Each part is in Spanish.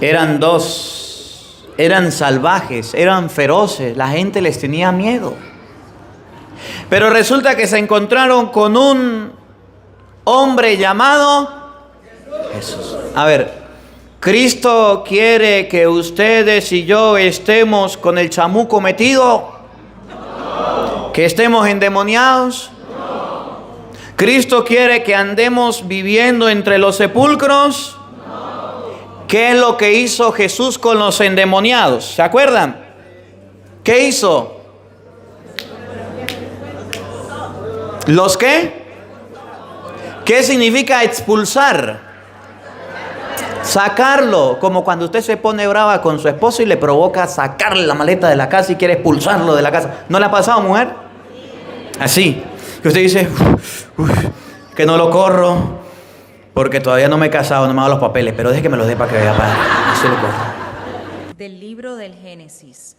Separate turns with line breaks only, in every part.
Eran dos, eran salvajes, eran feroces, la gente les tenía miedo. Pero resulta que se encontraron con un hombre llamado Jesús. A ver, ¿Cristo quiere que ustedes y yo estemos con el chamuco metido? ¿Que estemos endemoniados? ¿Cristo quiere que andemos viviendo entre los sepulcros? ¿Qué es lo que hizo Jesús con los endemoniados? ¿Se acuerdan? ¿Qué hizo? ¿Los qué? ¿Qué significa expulsar? Sacarlo, como cuando usted se pone brava con su esposo y le provoca sacarle la maleta de la casa y quiere expulsarlo de la casa. ¿No le ha pasado, mujer? Así, que usted dice, que no lo corro, porque todavía no me he casado, no me ha dado los papeles, pero deje que me los dé para que vea para así lo corro.
Del libro del Génesis.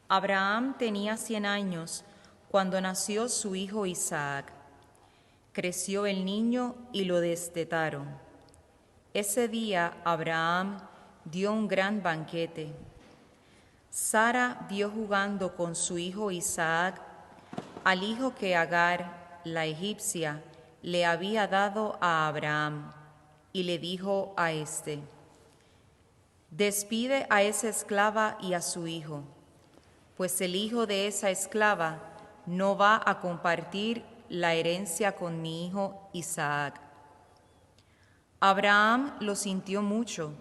Abraham tenía 100 años cuando nació su hijo Isaac. Creció el niño y lo destetaron. Ese día Abraham dio un gran banquete. Sara vio jugando con su hijo Isaac al hijo que Agar, la egipcia, le había dado a Abraham, y le dijo a éste: despide a esa esclava y a su hijo, pues el hijo de esa esclava no va a compartir la herencia con mi hijo Isaac. Abraham lo sintió mucho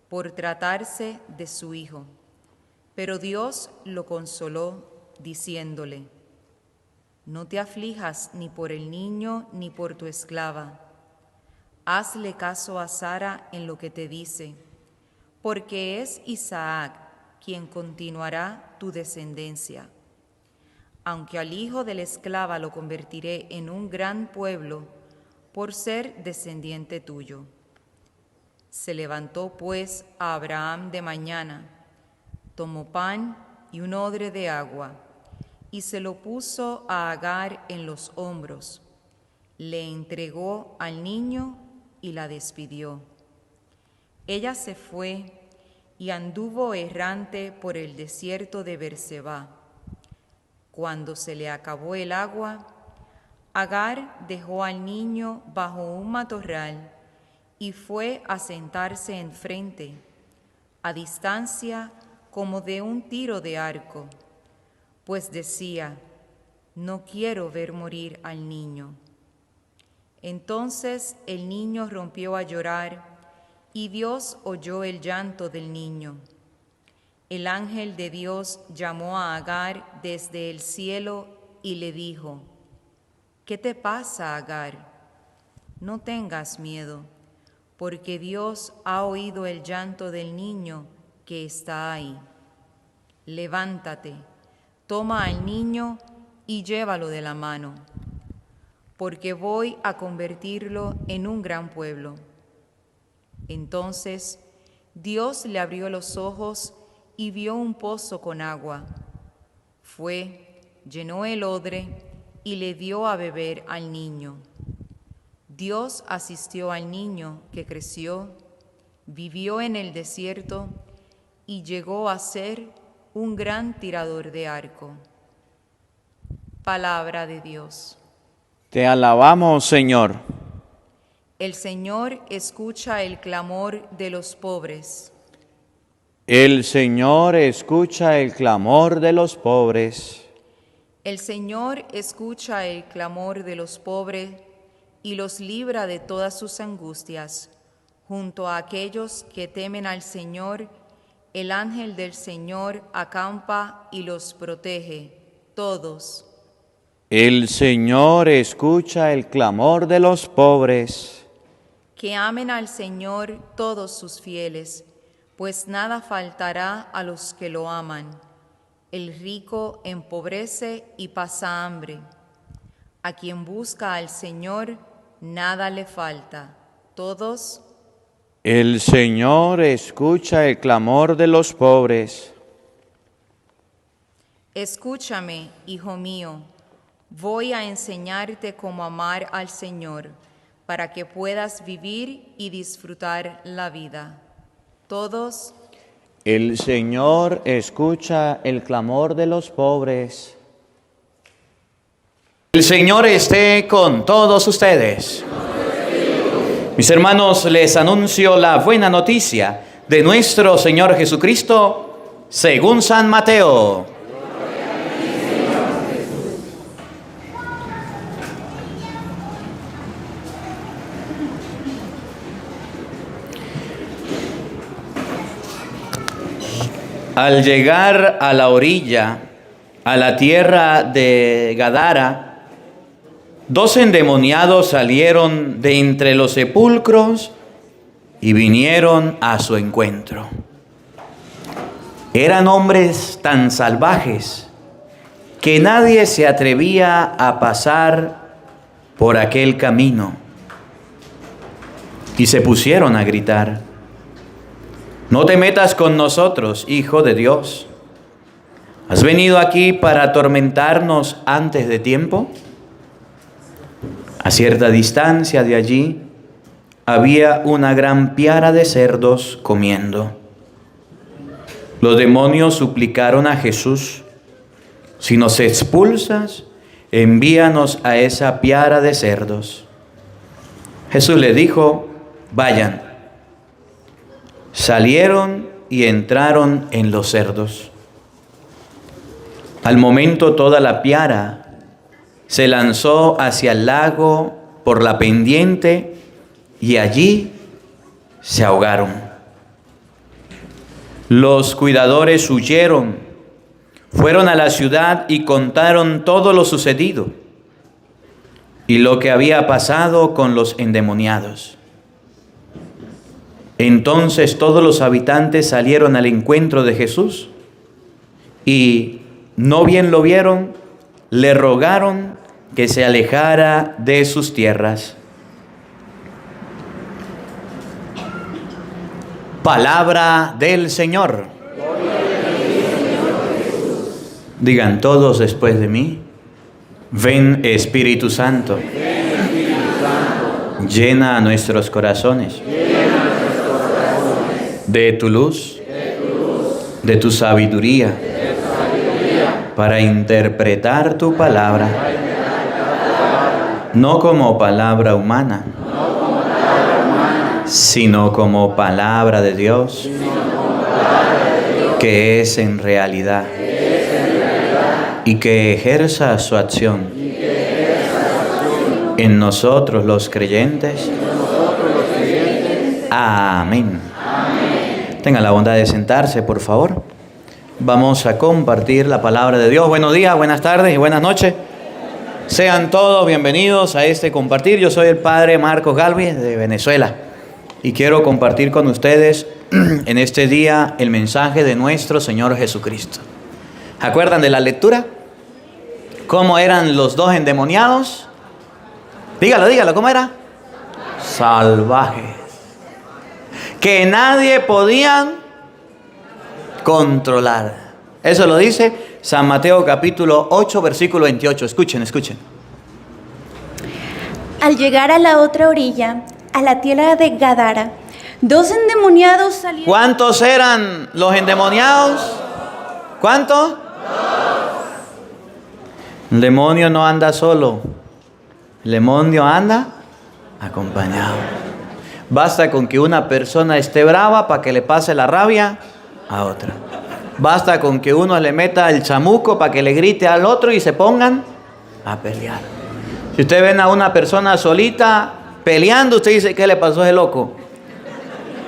por tratarse de su hijo, pero Dios lo consoló diciéndole: no te aflijas ni por el niño ni por tu esclava. Hazle caso a Sara en lo que te dice, porque es Isaac quien continuará tu descendencia. Aunque al hijo de la esclava lo convertiré en un gran pueblo, por ser descendiente tuyo. Se levantó pues a Abraham de mañana, tomó pan y un odre de agua, y se lo puso a Agar en los hombros, le entregó al niño y la despidió. Ella se fue y anduvo errante por el desierto de Berseba. Cuando se le acabó el agua, Agar dejó al niño bajo un matorral y fue a sentarse enfrente, a distancia como de un tiro de arco, pues decía: no quiero ver morir al niño. Entonces el niño rompió a llorar y Dios oyó el llanto del niño. El ángel de Dios llamó a Agar desde el cielo y le dijo: ¿qué te pasa, Agar? No tengas miedo, porque Dios ha oído el llanto del niño que está ahí. Levántate, toma al niño y llévalo de la mano, porque voy a convertirlo en un gran pueblo. Entonces Dios le abrió los ojos y vio un pozo con agua. Fue, llenó el odre y le dio a beber al niño. Dios asistió al niño, que creció, vivió en el desierto y llegó a ser un gran tirador de arco. Palabra de Dios.
Te alabamos, Señor.
El Señor escucha el clamor de los pobres.
El Señor escucha el clamor de los pobres.
El Señor escucha el clamor de los pobres y los libra de todas sus angustias. Junto a aquellos que temen al Señor, el ángel del Señor acampa y los protege, todos.
El Señor escucha el clamor de los pobres.
Que amen al Señor todos sus fieles, pues nada faltará a los que lo aman. El rico empobrece y pasa hambre. A quien busca al Señor, nada le falta. Todos.
El Señor escucha el clamor de los pobres.
Escúchame, hijo mío, voy a enseñarte cómo amar al Señor, para que puedas vivir y disfrutar la vida. Todos.
El Señor escucha el clamor de los pobres. El Señor esté con todos ustedes. Mis hermanos, les anuncio la buena noticia de nuestro Señor Jesucristo según San Mateo. Al llegar a la orilla, a la tierra de Gadara, 2 endemoniados salieron de entre los sepulcros y vinieron a su encuentro. Eran hombres tan salvajes que nadie se atrevía a pasar por aquel camino. Y se pusieron a gritar: no te metas con nosotros, Hijo de Dios. ¿Has venido aquí para atormentarnos antes de tiempo? A cierta distancia de allí había una gran piara de cerdos comiendo. Los demonios suplicaron a Jesús: si nos expulsas, envíanos a esa piara de cerdos. Jesús les dijo: vayan. Salieron y entraron en los cerdos. Al momento toda la piara se lanzó hacia el lago por la pendiente y allí se ahogaron. Los cuidadores huyeron, fueron a la ciudad y contaron todo lo sucedido y lo que había pasado con los endemoniados. Entonces todos los habitantes salieron al encuentro de Jesús y, no bien lo vieron, le rogaron que se alejara de sus tierras. Palabra del Señor. Digan todos después de mí: ven Espíritu Santo, llena a nuestros corazones de tu luz, de tu sabiduría, para interpretar tu palabra, no como palabra humana, sino como palabra de Dios, que es en realidad, y que ejerza su acción en nosotros los creyentes. Amén. Tengan la bondad de sentarse, por favor. Vamos a compartir la palabra de Dios. Buenos días, buenas tardes y buenas noches. Sean todos bienvenidos a este compartir. Yo soy el Padre Marcos Galvez de Venezuela y quiero compartir con ustedes en este día el mensaje de nuestro Señor Jesucristo. ¿Acuerdan de la lectura? ¿Cómo eran los 2 endemoniados? Dígalo, ¿cómo era? Salvajes. Que nadie podía controlar. Eso lo dice San Mateo capítulo 8, versículo 28. Escuchen.
Al llegar a la otra orilla, a la tierra de Gadara, 2 endemoniados salieron.
¿Cuántos eran los endemoniados? ¿Cuántos? 2. El demonio no anda solo. El demonio anda acompañado. Basta con que una persona esté brava para que le pase la rabia a otra. Basta con que uno le meta el chamuco para que le grite al otro y se pongan a pelear. Si usted ven a una persona solita peleando, usted dice: ¿qué le pasó a ese loco?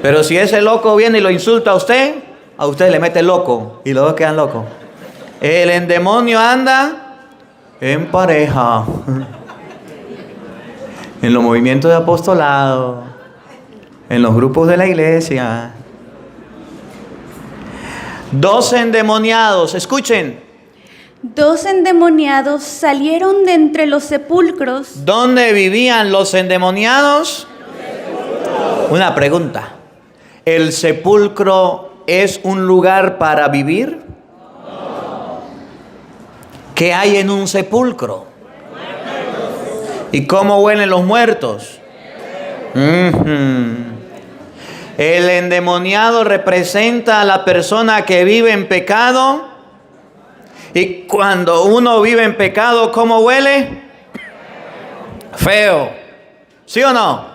Pero si ese loco viene y lo insulta a usted le mete loco y los dos quedan locos. El endemonio anda en pareja, en los movimientos de apostolado, en los grupos de la iglesia. 2 endemoniados, escuchen.
2 endemoniados salieron de entre los sepulcros.
¿Dónde vivían los endemoniados? Una pregunta. ¿El sepulcro es un lugar para vivir? ¿Qué hay en un sepulcro? ¿Y cómo huelen los muertos? El endemoniado representa a la persona que vive en pecado. Y cuando uno vive en pecado, ¿cómo huele? Feo. ¿Sí o no?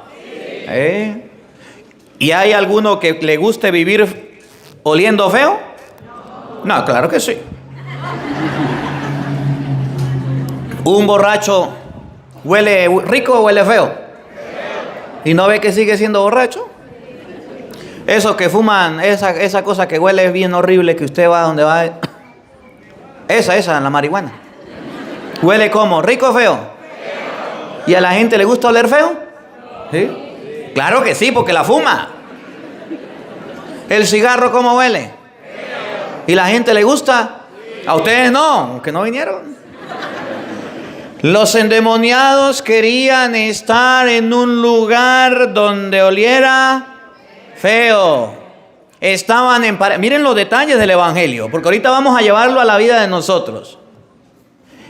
Sí. ¿Y hay alguno que le guste vivir oliendo feo? No, claro que sí. ¿Un borracho huele rico o huele feo? ¿Y no ve que sigue siendo borracho? Esos que fuman, esa cosa que huele bien horrible, que usted va donde va. Esa, la marihuana. ¿Huele como? ¿Rico o feo? ¿Y a la gente le gusta oler feo? ¿Sí? Claro que sí, porque la fuma. ¿El cigarro cómo huele? ¿Y la gente le gusta? A ustedes no, que no vinieron. Los endemoniados querían estar en un lugar donde oliera feo. Estaban en miren los detalles del evangelio, porque ahorita vamos a llevarlo a la vida de nosotros.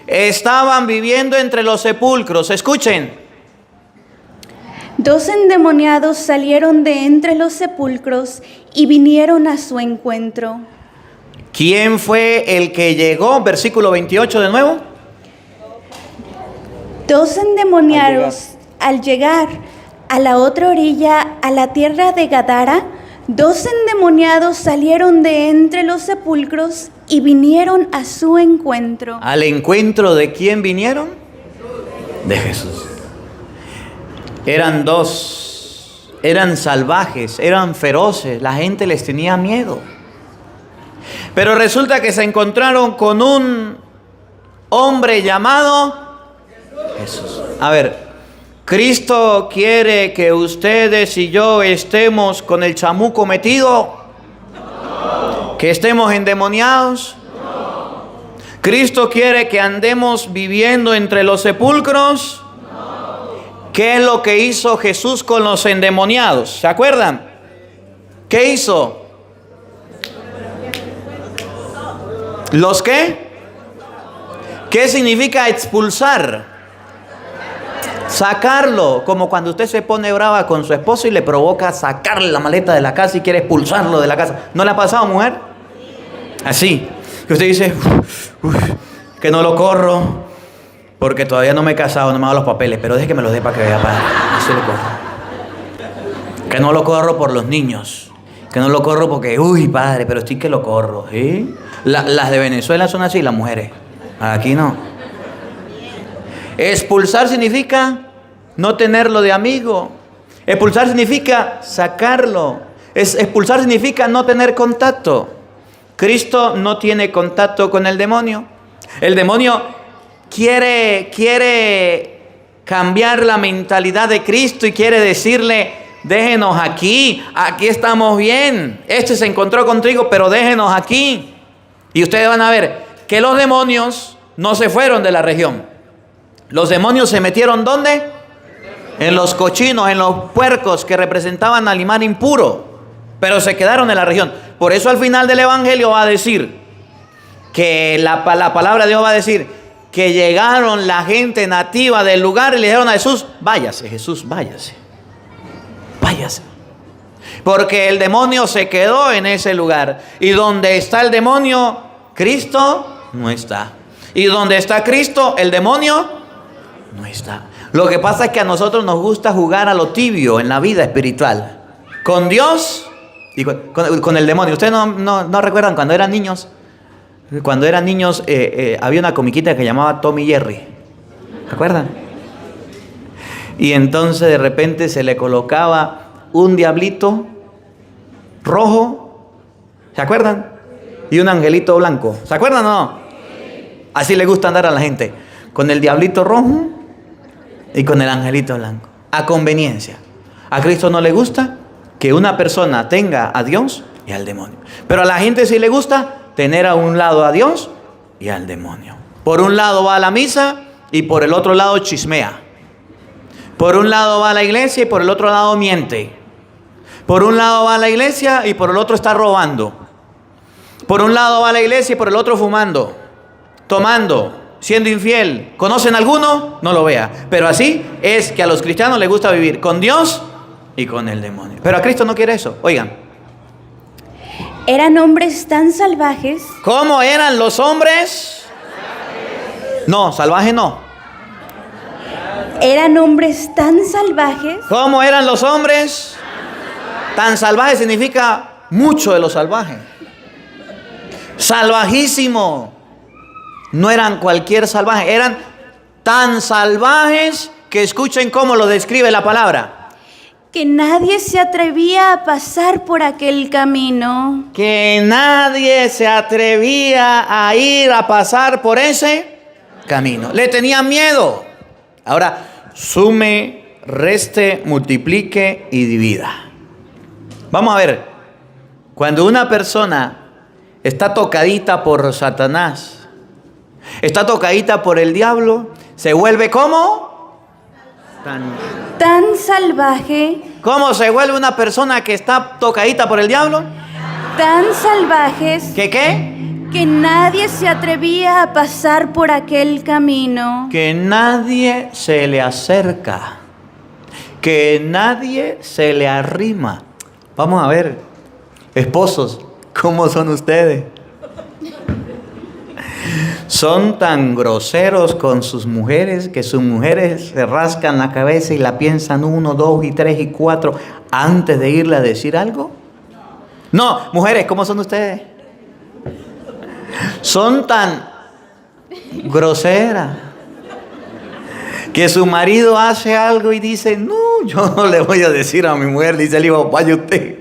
Estaban viviendo entre los sepulcros. Escuchen.
2 endemoniados salieron de entre los sepulcros y vinieron a su encuentro.
¿Quién fue el que llegó? Versículo 28 de nuevo.
2 endemoniados al llegar a la otra orilla, a la tierra de Gadara, 2 endemoniados salieron de entre los sepulcros y vinieron a su encuentro.
¿Al encuentro de quién vinieron? De Jesús. Eran dos, eran salvajes, eran feroces, la gente les tenía miedo. Pero resulta que se encontraron con un hombre llamado Jesús. A ver, ¿Cristo quiere que ustedes y yo estemos con el chamuco metido? ¿Que estemos endemoniados? ¿Cristo quiere que andemos viviendo entre los sepulcros? ¿Qué es lo que hizo Jesús con los endemoniados? ¿Se acuerdan? ¿Qué hizo? ¿Los qué? ¿Qué significa expulsar? Sacarlo, como cuando usted se pone brava con su esposo y le provoca sacarle la maleta de la casa y quiere expulsarlo de la casa. ¿No le ha pasado, mujer? Así, que usted dice, que no lo corro, porque todavía no me he casado, no me ha dado los papeles, pero deje que me los dé para que vea, padre. Así lo corro. Que no lo corro por los niños, que no lo corro porque, padre, pero estoy que lo corro. ¿Sí? Las de Venezuela son así, las mujeres. Aquí no. Expulsar significa no tenerlo de amigo. Expulsar significa sacarlo. Expulsar significa no tener contacto. Cristo no tiene contacto con el demonio. El demonio quiere cambiar la mentalidad de Cristo y quiere decirle, déjenos aquí estamos bien. Este se encontró contigo, pero déjenos aquí. Y ustedes van a ver que los demonios no se fueron de la región. Los demonios se metieron ¿dónde? En los cochinos, en los puercos que representaban al animal impuro, pero se quedaron en la región. Por eso al final del evangelio va a decir que la palabra de Dios va a decir que llegaron la gente nativa del lugar y le dijeron a Jesús, váyase Jesús, váyase, váyase. Porque el demonio se quedó en ese lugar. Y donde está el demonio, Cristo no está. Y donde está Cristo, el demonio no está. Lo que pasa es que a nosotros nos gusta jugar a lo tibio en la vida espiritual. Con Dios y con el demonio. ¿Ustedes no recuerdan cuando eran niños? Cuando eran niños había una comiquita que llamaba Tom y Jerry. ¿Se acuerdan? Y entonces de repente se le colocaba un diablito rojo. ¿Se acuerdan? Y un angelito blanco. ¿Se acuerdan o no? Así le gusta andar a la gente. Con el diablito rojo y con el angelito blanco. A conveniencia. A Cristo no le gusta que una persona tenga a Dios y al demonio. Pero a la gente sí le gusta tener a un lado a Dios y al demonio. Por un lado va a la misa y por el otro lado chismea. Por un lado va a la iglesia y por el otro lado miente. Por un lado va a la iglesia y por el otro está robando. Por un lado va a la iglesia y por el otro fumando, tomando, siendo infiel. ¿Conocen alguno? No lo vea. Pero así es que a los cristianos les gusta vivir con Dios y con el demonio. Pero a Cristo no quiere eso. Oigan.
Eran hombres tan salvajes.
¿Cómo eran los hombres? No, salvaje no.
Eran hombres tan salvajes.
¿Cómo eran los hombres? Tan salvaje significa mucho de lo salvaje. Salvajísimo. No eran cualquier salvaje, eran tan salvajes que escuchen cómo lo describe la palabra.
Que nadie se atrevía a pasar por aquel camino.
Que nadie se atrevía a ir a pasar por ese camino. Le tenían miedo. Ahora, sume, reste, multiplique y divida. Vamos a ver, cuando una persona está tocadita por Satanás, está tocadita por el diablo, se vuelve ¿cómo?
Tan salvaje.
¿Cómo se vuelve una persona que está tocadita por el diablo?
Tan salvajes.
¿Que qué?
Que nadie se atrevía a pasar por aquel camino.
Que nadie se le acerca. Que nadie se le arrima. Vamos a ver, esposos, ¿cómo son ustedes? Son tan groseros con sus mujeres que sus mujeres se rascan la cabeza y la piensan 1, 2 y 3 y 4 antes de irle a decir algo. No, mujeres, ¿cómo son ustedes? Son tan groseras que su marido hace algo y dice, no, yo no le voy a decir a mi mujer. Dice el hijo, vaya usted.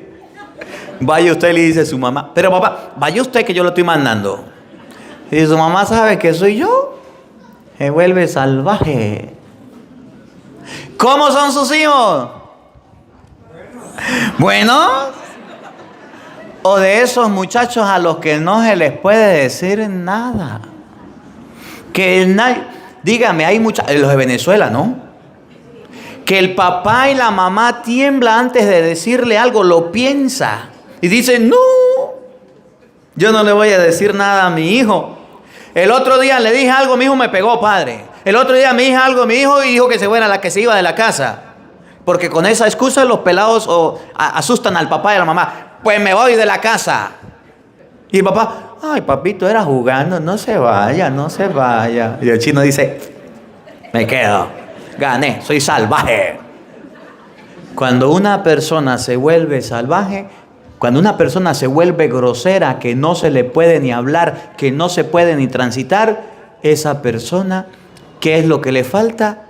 Vaya usted, le dice su mamá. Pero papá, vaya usted que yo lo estoy mandando. Y su mamá sabe que soy yo. Se vuelve salvaje. ¿Cómo son sus hijos? Buenos. O de esos muchachos a los que no se les puede decir nada. Que nadie, dígame, hay muchos, los de Venezuela, ¿no? Que el papá y la mamá tiembla antes de decirle algo, lo piensa. Y dice, no, yo no le voy a decir nada a mi hijo. El otro día le dije algo, mi hijo me pegó, padre. El otro día me dije algo a mi hijo y dijo que se fuera, que se iba de la casa. Porque con esa excusa los pelados asustan al papá y a la mamá. Pues me voy de la casa. Y el papá, ay papito, era jugando, no se vaya, no se vaya. Y el chino dice, me quedo, gané, soy salvaje. Cuando una persona se vuelve salvaje, cuando una persona se vuelve grosera, que no se le puede ni hablar, que no se puede ni transitar, esa persona, ¿qué es lo que le falta?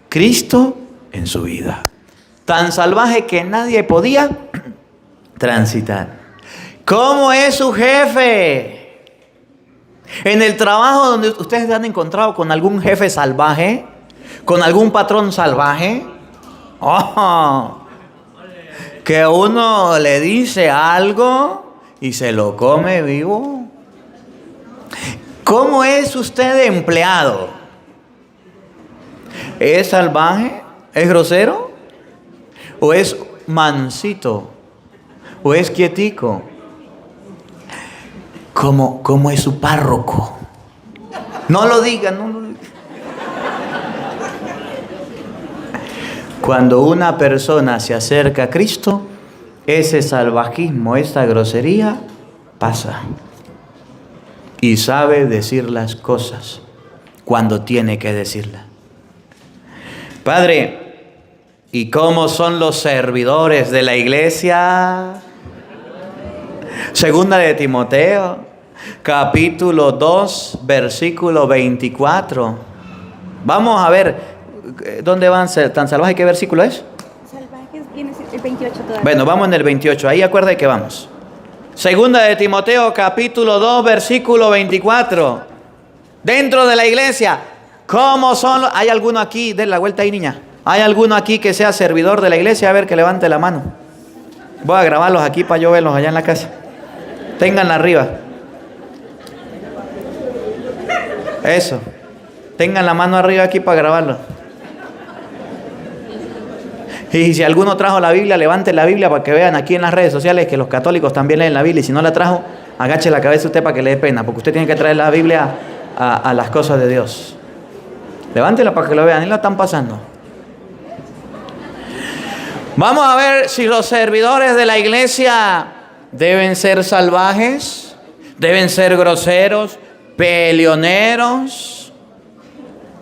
Cristo en su vida. Tan salvaje que nadie podía transitar. ¿Cómo es su jefe? En el trabajo donde ustedes se han encontrado con algún jefe salvaje, con algún patrón salvaje, que uno le dice algo y se lo come vivo. ¿Cómo es usted de empleado? ¿Es salvaje? ¿Es grosero? ¿O es mansito? ¿O es quietico? ¿Cómo es su párroco? No lo diga, no lo diga. Cuando una persona se acerca a Cristo, ese salvajismo, esa grosería, pasa. Y sabe decir las cosas cuando tiene que decirlas. Padre, ¿y cómo son los servidores de la iglesia? Segunda de Timoteo, capítulo 2, versículo 24. Vamos a ver. ¿Dónde van tan salvajes? ¿Qué versículo es?
Salvajes viene el 28 todavía.
Bueno, vamos en el 28. Ahí acuérdate que vamos. Segunda de Timoteo, capítulo 2, versículo 24. Dentro de la iglesia, ¿cómo son los? ¿Hay alguno aquí? Den la vuelta ahí, niña. ¿Hay alguno aquí que sea servidor de la iglesia? A ver, que levante la mano. Voy a grabarlos aquí para yo verlos allá en la casa. Ténganla arriba. Eso. Tengan la mano arriba aquí para grabarlo. Y si alguno trajo la Biblia, levante la Biblia para que vean aquí en las redes sociales que los católicos también leen la Biblia. Y si no la trajo, agache la cabeza usted para que le dé pena, porque usted tiene que traer la Biblia a las cosas de Dios. Levántela para que lo vean, y la están pasando. Vamos a ver si los servidores de la iglesia deben ser salvajes, deben ser groseros, peleoneros.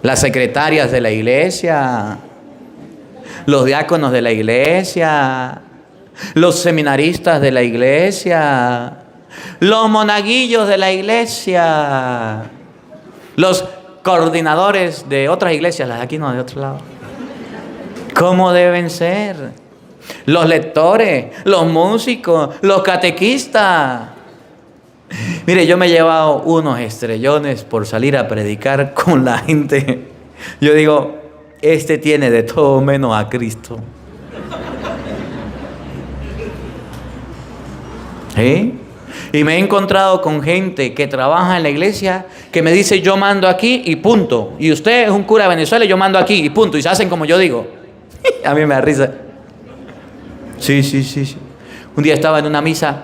Las secretarias de la iglesia, los diáconos de la iglesia, los seminaristas de la iglesia, los monaguillos de la iglesia, los coordinadores de otras iglesias, las de aquí no, de otro lado. ¿Cómo deben ser? Los lectores, los músicos, los catequistas. Mire, yo me he llevado unos estrellones por salir a predicar con la gente. Yo digo, este tiene de todo menos a Cristo. ¿Sí? Y me he encontrado con gente que trabaja en la iglesia que me dice, yo mando aquí y punto. Y usted es un cura de Venezuela y yo mando aquí y punto. Y se hacen como yo digo. A mí me da risa. Sí. Un día estaba en una misa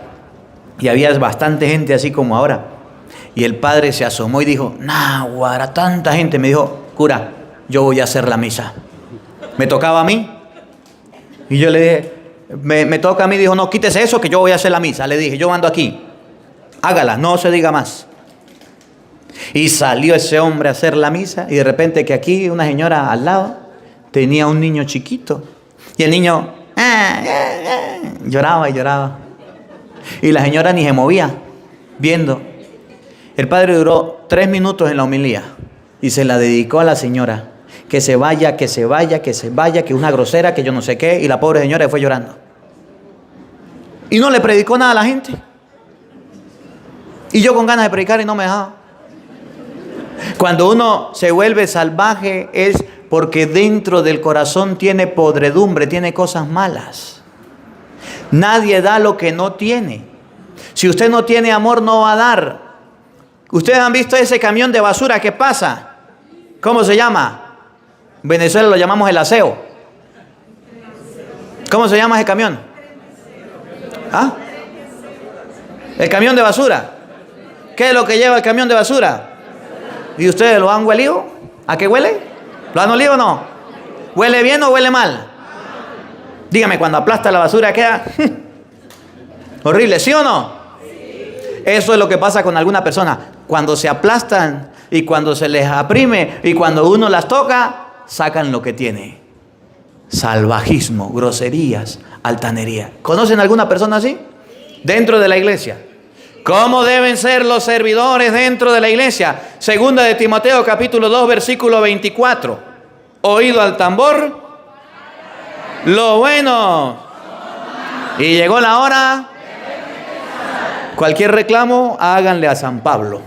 y había bastante gente así como ahora. Y el padre se asomó y dijo, náguara, tanta gente. Me dijo, cura, yo voy a hacer la misa. Me tocaba a mí. Y yo le dije, me toca a mí. Dijo, no, quítese eso que yo voy a hacer la misa. Le dije, yo mando aquí. Hágala, no se diga más. Y salió ese hombre a hacer la misa. Y de repente que aquí una señora al lado tenía un niño chiquito. Y el niño lloraba y lloraba. Y la señora ni se movía, viendo. El padre duró 3 minutos en la homilía y se la dedicó a la señora. Que se vaya, que se vaya, que se vaya, que es una grosera, que yo no sé qué. Y la pobre señora fue llorando. Y no le predicó nada a la gente. Y yo con ganas de predicar y no me dejaba. Cuando uno se vuelve salvaje es porque dentro del corazón tiene podredumbre, tiene cosas malas. Nadie da lo que no tiene. Si usted no tiene amor, no va a dar. ¿Ustedes han visto ese camión de basura que pasa? ¿Cómo se llama? En Venezuela lo llamamos el aseo. ¿Cómo se llama ese camión? ¿Ah? El camión de basura. ¿Qué es lo que lleva el camión de basura? ¿Y ustedes lo han huelido? ¿A qué huele? ¿Lo han olido o no? ¿Huele bien o huele mal? Dígame, cuando aplasta la basura queda horrible, ¿sí o no? Eso es lo que pasa con alguna persona. Cuando se aplastan y cuando se les aprime y cuando uno las toca, sacan lo que tiene. Salvajismo, groserías, altanería. ¿Conocen alguna persona así? Dentro de la iglesia. ¿Cómo deben ser los servidores dentro de la iglesia? Segunda de Timoteo capítulo 2 versículo 24. Oído al tambor, lo bueno. Y llegó la hora. Cualquier reclamo, háganle a San Pablo.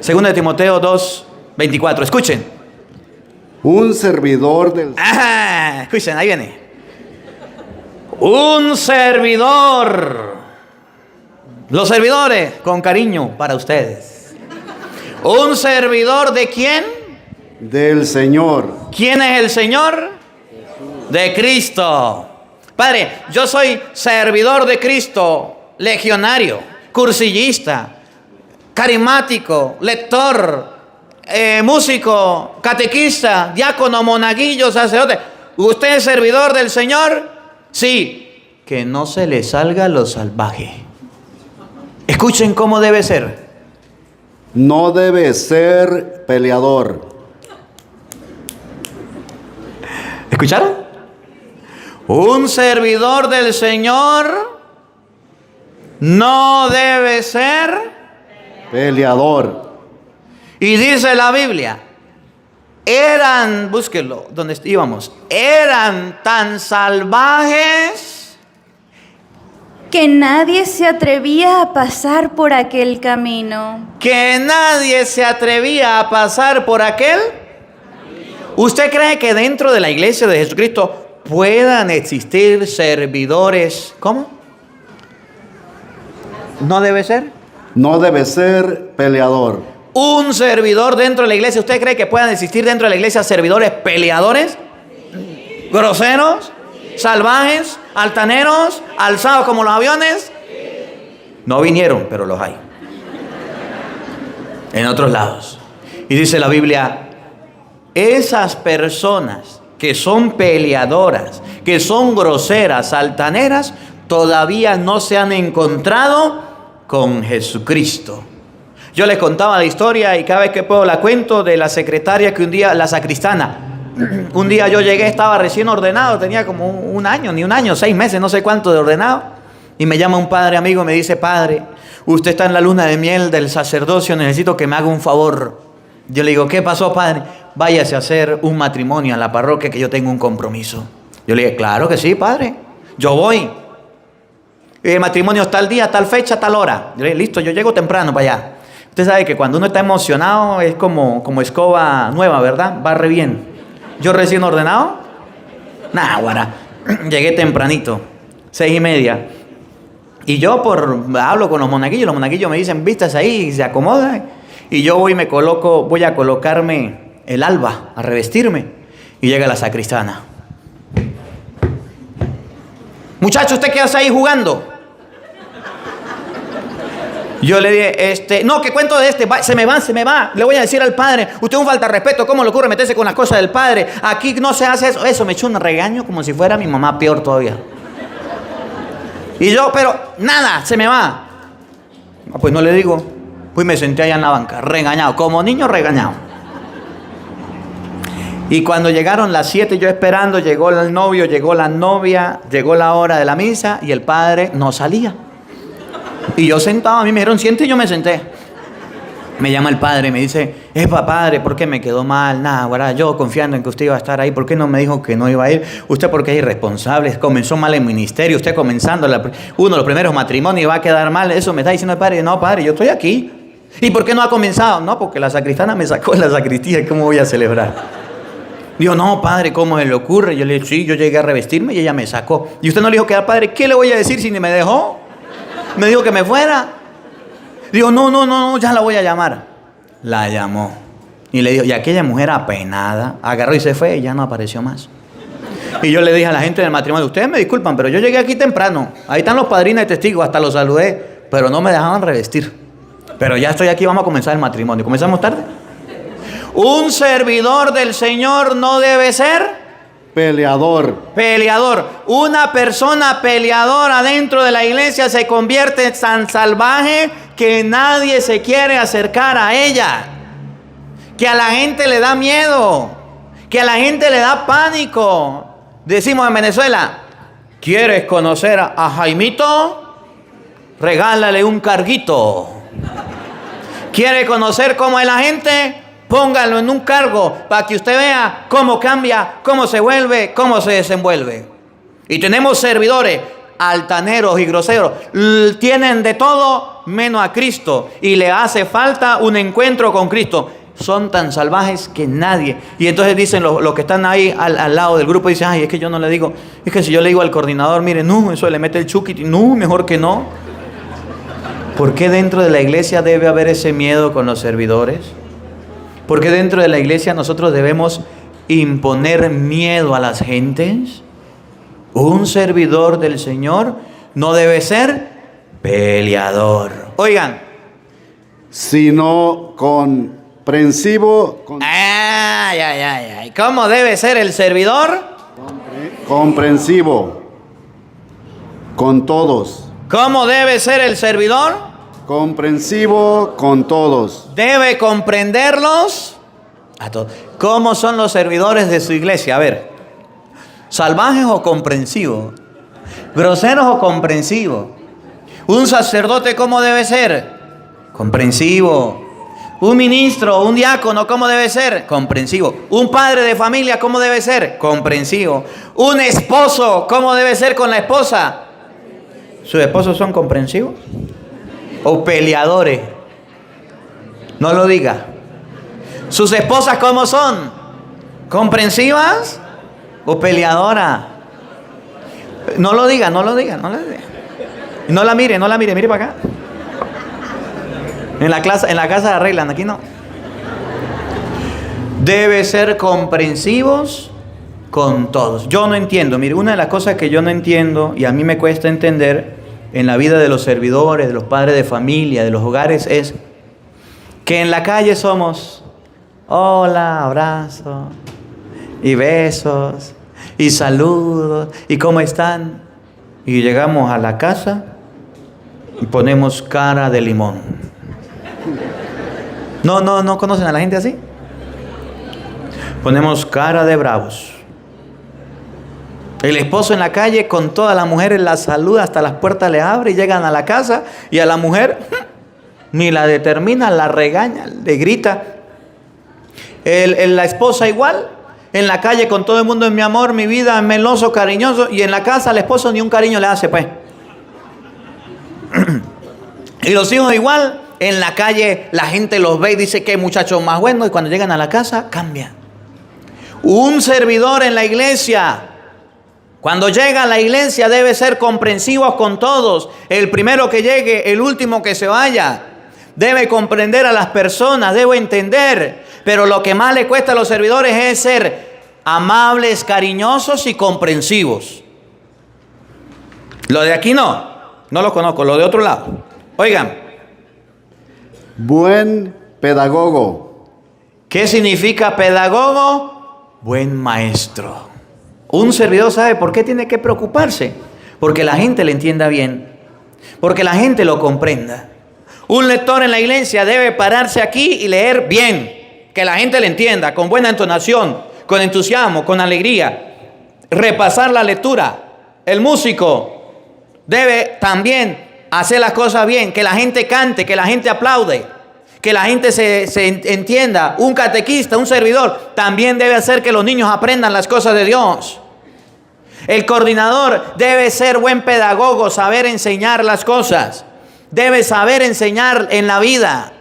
Segunda de Timoteo 2, 24. Escuchen.
Un servidor del...
Ajá, escuchen, ahí viene. Un servidor. Los servidores, con cariño para ustedes. ¿Un servidor de quién?
Del Señor.
¿Quién es el Señor? De Cristo. Padre, yo soy servidor de Cristo, legionario, cursillista, carismático, lector, músico, catequista, diácono, monaguillo, sacerdote. ¿Usted es servidor del Señor? Sí. Que no se le salga lo salvaje. Escuchen cómo debe ser.
No debe ser peleador.
¿Escucharon? Un servidor del Señor no debe ser
peleador.
Y dice la Biblia, eran, búsquenlo, donde íbamos, eran tan salvajes
que nadie se atrevía a pasar por aquel camino.
Que nadie se atrevía a pasar por aquel. ¿Usted cree que dentro de la iglesia de Jesucristo puedan existir servidores? ¿Cómo? ¿No debe ser?
No debe ser peleador.
Un servidor dentro de la iglesia. ¿Usted cree que puedan existir dentro de la iglesia servidores peleadores? ¿Groseros? ¿Salvajes? ¿Altaneros? ¿Alzados como los aviones? No vinieron, pero los hay. En otros lados. Y dice la Biblia, esas personas que son peleadoras, que son groseras, altaneras, todavía no se han encontrado con Jesucristo. Yo les contaba la historia y cada vez que puedo la cuento de la secretaria que un día, la sacristana, un día yo llegué, estaba recién ordenado, tenía como un año, ni un año, 6 meses, no sé cuánto de ordenado. Y me llama un padre amigo y me dice: padre, usted está en la luna de miel del sacerdocio, necesito que me haga un favor. Yo le digo: ¿qué pasó, padre? Váyase a hacer un matrimonio a la parroquia que yo tengo un compromiso. Yo le dije: claro que sí, padre, yo voy. El matrimonio es tal día, tal fecha, tal hora. Yo le dije: listo, yo llego temprano para allá. Usted sabe que cuando uno está emocionado es como escoba nueva, ¿verdad? Barre bien. Yo recién ordenado, nada, guará. Llegué tempranito, 6:30. Y yo hablo con los monaguillos me dicen: vistas ahí, y se acomodan. Y yo voy a colocarme el alba, a revestirme. Y llega la sacristana. Muchacho, ¿usted qué hace ahí jugando? Yo le dije: no, ¿qué cuento de este? Se me va. Le voy a decir al padre: usted es un falta de respeto, ¿cómo le ocurre meterse con las cosas del padre? Aquí no se hace eso. Eso me echó un regaño como si fuera mi mamá, peor todavía. Y yo, pero nada, se me va. Pues no le digo. Pues me senté allá en la banca, regañado, como niño regañado. Y cuando llegaron las 7, yo esperando, llegó el novio, llegó la novia, llegó la hora de la misa y el padre no salía. Y yo sentado, a mí me dijeron: siente, y yo me senté. Me llama el padre y me dice: padre, ¿por qué me quedó mal? Nada, guarda, yo confiando en que usted iba a estar ahí, ¿por qué no me dijo que no iba a ir? Usted porque es irresponsable, comenzó mal el ministerio, usted comenzando uno de los primeros matrimonios y va a quedar mal. Eso me está diciendo el padre. No, padre, yo estoy aquí. ¿Y por qué no ha comenzado? No, porque la sacristana me sacó de la sacristía, ¿cómo voy a celebrar? Digo: no, padre, ¿cómo se le ocurre? Yo le dije: sí, yo llegué a revestirme y ella me sacó. Y usted no le dijo que al padre, ¿qué le voy a decir si ni me dejó? Me dijo que me fuera. Digo: no, ya la voy a llamar. La llamó. Y le dijo, y aquella mujer apenada, agarró y se fue y ya no apareció más. Y yo le dije a la gente del matrimonio: ustedes me disculpan, pero yo llegué aquí temprano. Ahí están los padrinos y testigos, hasta los saludé, pero no me dejaban revestir. Pero ya estoy aquí, vamos a comenzar el matrimonio. ¿Comenzamos tarde? Un servidor del Señor no debe ser
Peleador.
Una persona peleadora dentro de la iglesia se convierte tan salvaje que nadie se quiere acercar a ella. Que a la gente le da miedo. Que a la gente le da pánico. Decimos en Venezuela: ¿quieres conocer a Jaimito? Regálale un carguito. ¿Quiere conocer cómo es la gente? Póngalo en un cargo para que usted vea cómo cambia, cómo se vuelve, cómo se desenvuelve. Y tenemos servidores altaneros y groseros. Tienen de todo menos a Cristo. Y le hace falta un encuentro con Cristo. Son tan salvajes que nadie. Y entonces dicen los que están ahí al lado del grupo, dicen: ay, es que yo no le digo. Es que si yo le digo al coordinador: mire, no, eso le mete el chuquiti. No, mejor que no. ¿Por qué dentro de la iglesia debe haber ese miedo con los servidores? ¿Por qué dentro de la iglesia nosotros debemos imponer miedo a las gentes? Un servidor del Señor no debe ser peleador. Oigan.
Sino comprensivo.
Ay. ¿Cómo debe ser el servidor?
Comprensivo. Con todos.
¿Cómo debe ser el servidor?
Comprensivo con todos.
Debe comprenderlos a todos. ¿Cómo son los servidores de su iglesia? A ver, ¿salvajes o comprensivos? ¿Groseros o comprensivos? ¿Un sacerdote cómo debe ser? Comprensivo. ¿Un ministro, un diácono cómo debe ser? Comprensivo. ¿Un padre de familia cómo debe ser? Comprensivo. ¿Un esposo cómo debe ser con la esposa? ¿Sus esposos son comprensivos? ¿O peleadores? No lo diga. ¿Sus esposas cómo son? ¿Comprensivas o peleadoras? No lo diga. No la mire, mire para acá. En la casa arreglan, aquí no. Debe ser comprensivos con todos. Yo no entiendo, mire, una de las cosas que yo no entiendo y a mí me cuesta entender en la vida de los servidores, de los padres de familia, de los hogares, es que en la calle somos: hola, abrazo, y besos, y saludos, y cómo están. Y llegamos a la casa y ponemos cara de limón. ¿No conocen a la gente así? Ponemos cara de bravos. El esposo en la calle con todas las mujeres la saluda, hasta las puertas le abre y llegan a la casa y a la mujer ni la determina, la regaña, le grita. La esposa igual, en la calle con todo el mundo es mi amor, mi vida, meloso, cariñoso, y en la casa al esposo ni un cariño le hace, pues. Y los hijos igual, en la calle la gente los ve y dice que muchachos más buenos, y cuando llegan a la casa cambian. Un servidor en la iglesia, cuando llega a la iglesia debe ser comprensivo con todos. El primero que llegue, el último que se vaya. Debe comprender a las personas, debe entender. Pero lo que más le cuesta a los servidores es ser amables, cariñosos y comprensivos. Lo de aquí no lo conozco, lo de otro lado. Oigan.
Buen pedagogo.
¿Qué significa pedagogo? Buen maestro. Un servidor sabe por qué tiene que preocuparse. Porque la gente le entienda bien. Porque la gente lo comprenda. Un lector en la iglesia debe pararse aquí y leer bien. Que la gente le entienda, con buena entonación, con entusiasmo, con alegría. Repasar la lectura. El músico debe también hacer las cosas bien. Que la gente cante, que la gente aplaude. Que la gente se entienda. Un catequista, un servidor, también debe hacer que los niños aprendan las cosas de Dios. El coordinador debe ser buen pedagogo, saber enseñar las cosas. Debe saber enseñar en la vida.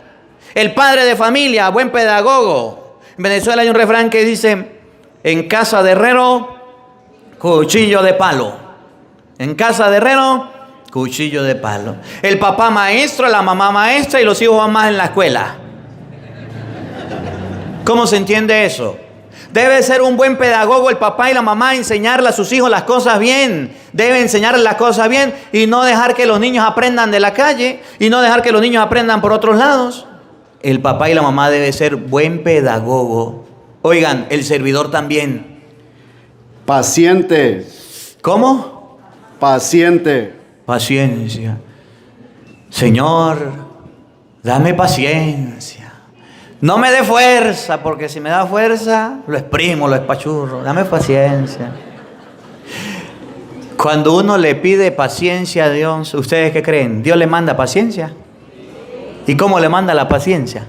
El padre de familia, buen pedagogo. En Venezuela hay un refrán que dice: en casa de herrero, cuchillo de palo. En casa de herrero, cuchillo de palo. El papá maestro, la mamá maestra y los hijos van más en la escuela. ¿Cómo se entiende eso? Debe ser un buen pedagogo el papá y la mamá, enseñarle a sus hijos las cosas bien. Debe enseñarles las cosas bien y no dejar que los niños aprendan de la calle y no dejar que los niños aprendan por otros lados. El papá y la mamá debe ser buen pedagogo. Oigan, el servidor también.
Paciente.
¿Cómo?
Paciente.
Paciencia. Señor, dame paciencia. No me dé fuerza, porque si me da fuerza, lo exprimo, lo espachurro. Dame paciencia. Cuando uno le pide paciencia a Dios, ¿ustedes qué creen? ¿Dios le manda paciencia? ¿Y cómo le manda la paciencia?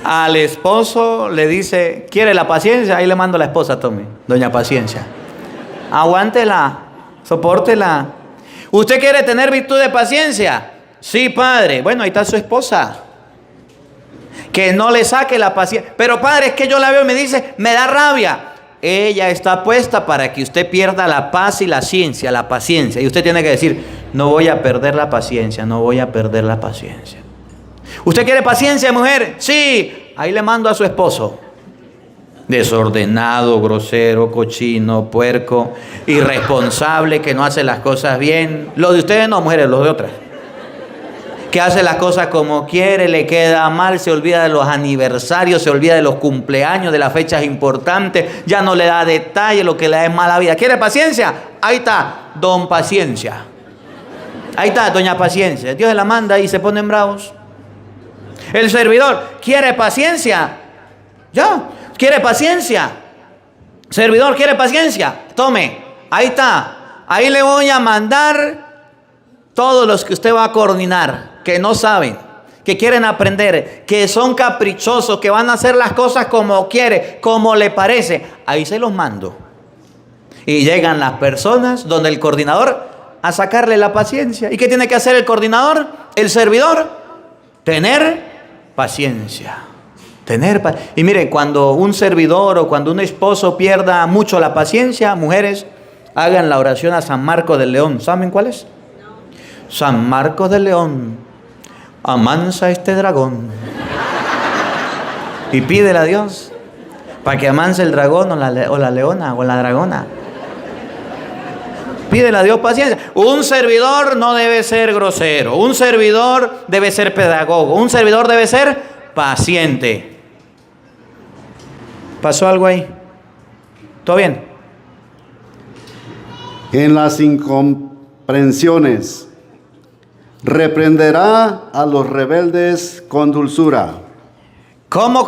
Al esposo le dice, ¿quiere la paciencia? Ahí le mando a la esposa, tome, doña Paciencia. Aguántela, sopórtela. ¿Usted quiere tener virtud de paciencia? Sí, padre. Bueno, ahí está su esposa. Que no le saque la paciencia. Pero padre, es que yo la veo y me dice, me da rabia. Ella está puesta para que usted pierda la paz y la ciencia, la paciencia. Y usted tiene que decir, no voy a perder la paciencia, no voy a perder la paciencia. ¿Usted quiere paciencia, mujer? Sí. Ahí le mando a su esposo. Desordenado, grosero, cochino, puerco, irresponsable, que no hace las cosas bien. Lo de ustedes no, mujeres, los de otras. Que hace las cosas como quiere, le queda mal, se olvida de los aniversarios, se olvida de los cumpleaños, de las fechas importantes, ya no le da detalle, lo que le da es mala vida. ¿Quiere paciencia? Ahí está, don Paciencia. Ahí está, doña Paciencia. Dios se la manda y se ponen bravos. El servidor, ¿quiere paciencia? Ya, ¿quiere paciencia? Servidor, ¿quiere paciencia? Tome, ahí está. Ahí le voy a mandar todos los que usted va a coordinar, que no saben, que quieren aprender, que son caprichosos, que van a hacer las cosas como quiere, como le parece. Ahí se los mando. Y llegan las personas donde el coordinador a sacarle la paciencia. ¿Y qué tiene que hacer el coordinador? El servidor. Tener paciencia. Y mire, cuando un servidor o cuando un esposo pierda mucho la paciencia, mujeres, hagan la oración a San Marcos del León. ¿Saben cuál es? San Marcos del León, amansa este dragón. Y pídele a Dios para que amanse el dragón o la leona o la dragona. Pídele a Dios paciencia. Un servidor no debe ser grosero. Un servidor debe ser pedagogo. Un servidor debe ser paciente. ¿Pasó algo ahí? ¿Todo bien?
En las incomprensiones, reprenderá a los rebeldes con dulzura.
¿Cómo?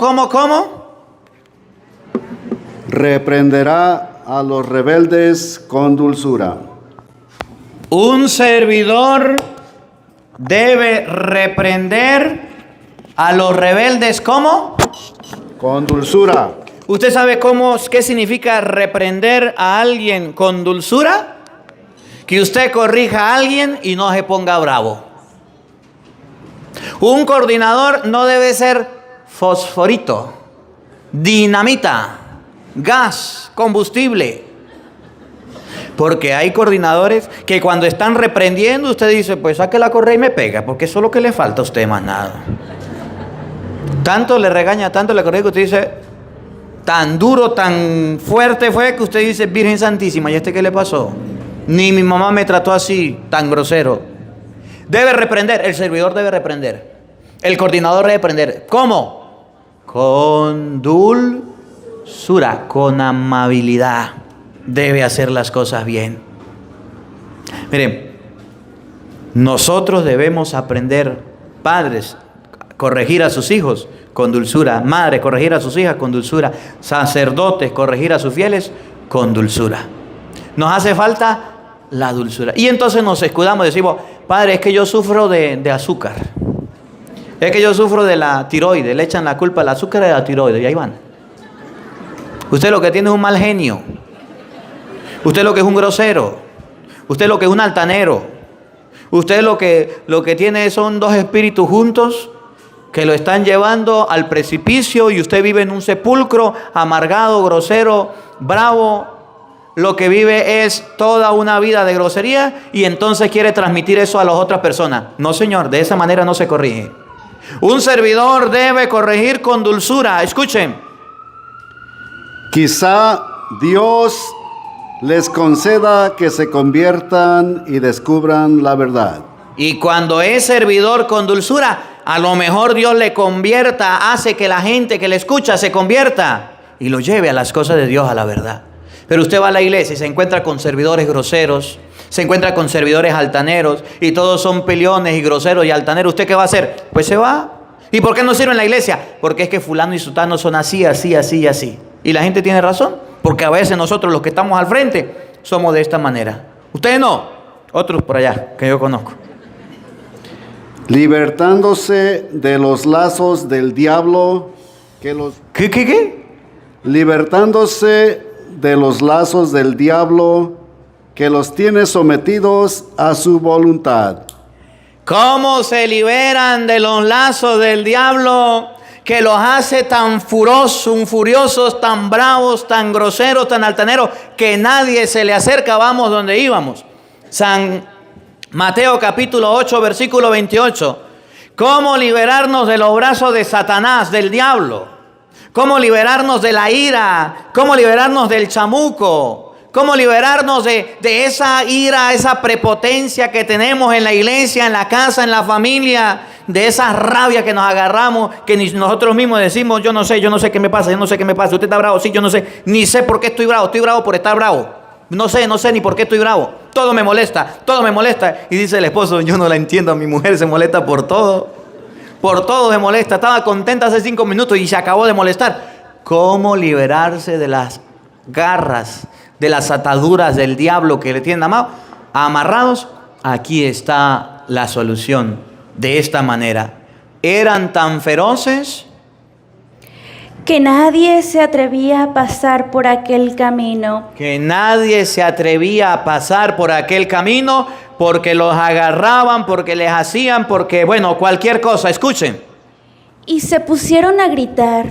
Reprenderá a los rebeldes con dulzura.
Un servidor debe reprender a los rebeldes, ¿cómo?
Con dulzura.
¿Usted sabe qué significa reprender a alguien con dulzura? Que usted corrija a alguien y no se ponga bravo. Un coordinador no debe ser fosforito, dinamita, gas, combustible. Porque hay coordinadores que cuando están reprendiendo usted dice, pues saque la correa y me pega, porque eso es lo que le falta a usted, más nada. Tanto le regaña, tanto le corrige que usted dice, tan duro, tan fuerte fue que usted dice, Virgen Santísima, ¿y este qué le pasó? Ni mi mamá me trató así, tan grosero. Debe reprender, el servidor debe reprender. El coordinador debe reprender. ¿Cómo? Con dulzura, con amabilidad. Debe hacer las cosas bien. Miren, nosotros debemos aprender, padres, corregir a sus hijos con dulzura, madres, corregir a sus hijas con dulzura, sacerdotes, corregir a sus fieles con dulzura. Nos hace falta la dulzura. Y entonces nos escudamos y decimos, padre, es que yo sufro de azúcar. Es que yo sufro de la tiroides. Le echan la culpa al azúcar y a la tiroides. Y ahí van. Usted lo que tiene es un mal genio. Usted lo que es un grosero. Usted lo que es un altanero. Usted lo que tiene son dos espíritus juntos que lo están llevando al precipicio y usted vive en un sepulcro amargado, grosero, bravo. Lo que vive es toda una vida de grosería y entonces quiere transmitir eso a las otras personas. No, señor, de esa manera no se corrige. Un servidor debe corregir con dulzura. Escuchen.
Quizá Dios les conceda que se conviertan y descubran la verdad.
Y cuando es servidor con dulzura, a lo mejor Dios le convierta, hace que la gente que le escucha se convierta y lo lleve a las cosas de Dios, a la verdad. Pero usted va a la iglesia y se encuentra con servidores groseros, se encuentra con servidores altaneros y todos son peleones y groseros y altaneros. ¿Usted qué va a hacer? Pues se va. ¿Y por qué no sirve en la iglesia? Porque es que fulano y sutano son así, así, así y así. Y la gente tiene razón, porque a veces nosotros los que estamos al frente somos de esta manera. Ustedes no, otros por allá que yo conozco.
Libertándose de los lazos del diablo que los...
¿Qué?
Libertándose de los lazos del diablo que los tiene sometidos a su voluntad.
¿Cómo se liberan de los lazos del diablo que los hace tan furiosos, tan bravos, tan groseros, tan altaneros, que nadie se le acerca? Vamos donde íbamos. San Mateo capítulo 8, versículo 28. ¿Cómo liberarnos de los brazos de Satanás, del diablo? ¿Cómo liberarnos de la ira? ¿Cómo liberarnos del chamuco? ¿Cómo liberarnos de esa ira, esa prepotencia que tenemos en la iglesia, en la casa, en la familia? De esa rabia que nos agarramos, que ni nosotros mismos decimos, yo no sé qué me pasa, usted está bravo, sí, yo no sé, ni sé por qué estoy bravo por estar bravo. No sé ni por qué estoy bravo. Todo me molesta. Y dice el esposo, yo no la entiendo, mi mujer se molesta por todo. Por todo se molesta. Estaba contenta hace 5 minutos y se acabó de molestar. ¿Cómo liberarse de las garras, de las ataduras del diablo que le tienen amarrados? Aquí está la solución. De esta manera. Eran tan feroces
que nadie se atrevía a pasar por aquel camino. Porque los agarraban, porque les hacían, porque cualquier cosa. Escuchen. Y se pusieron a gritar.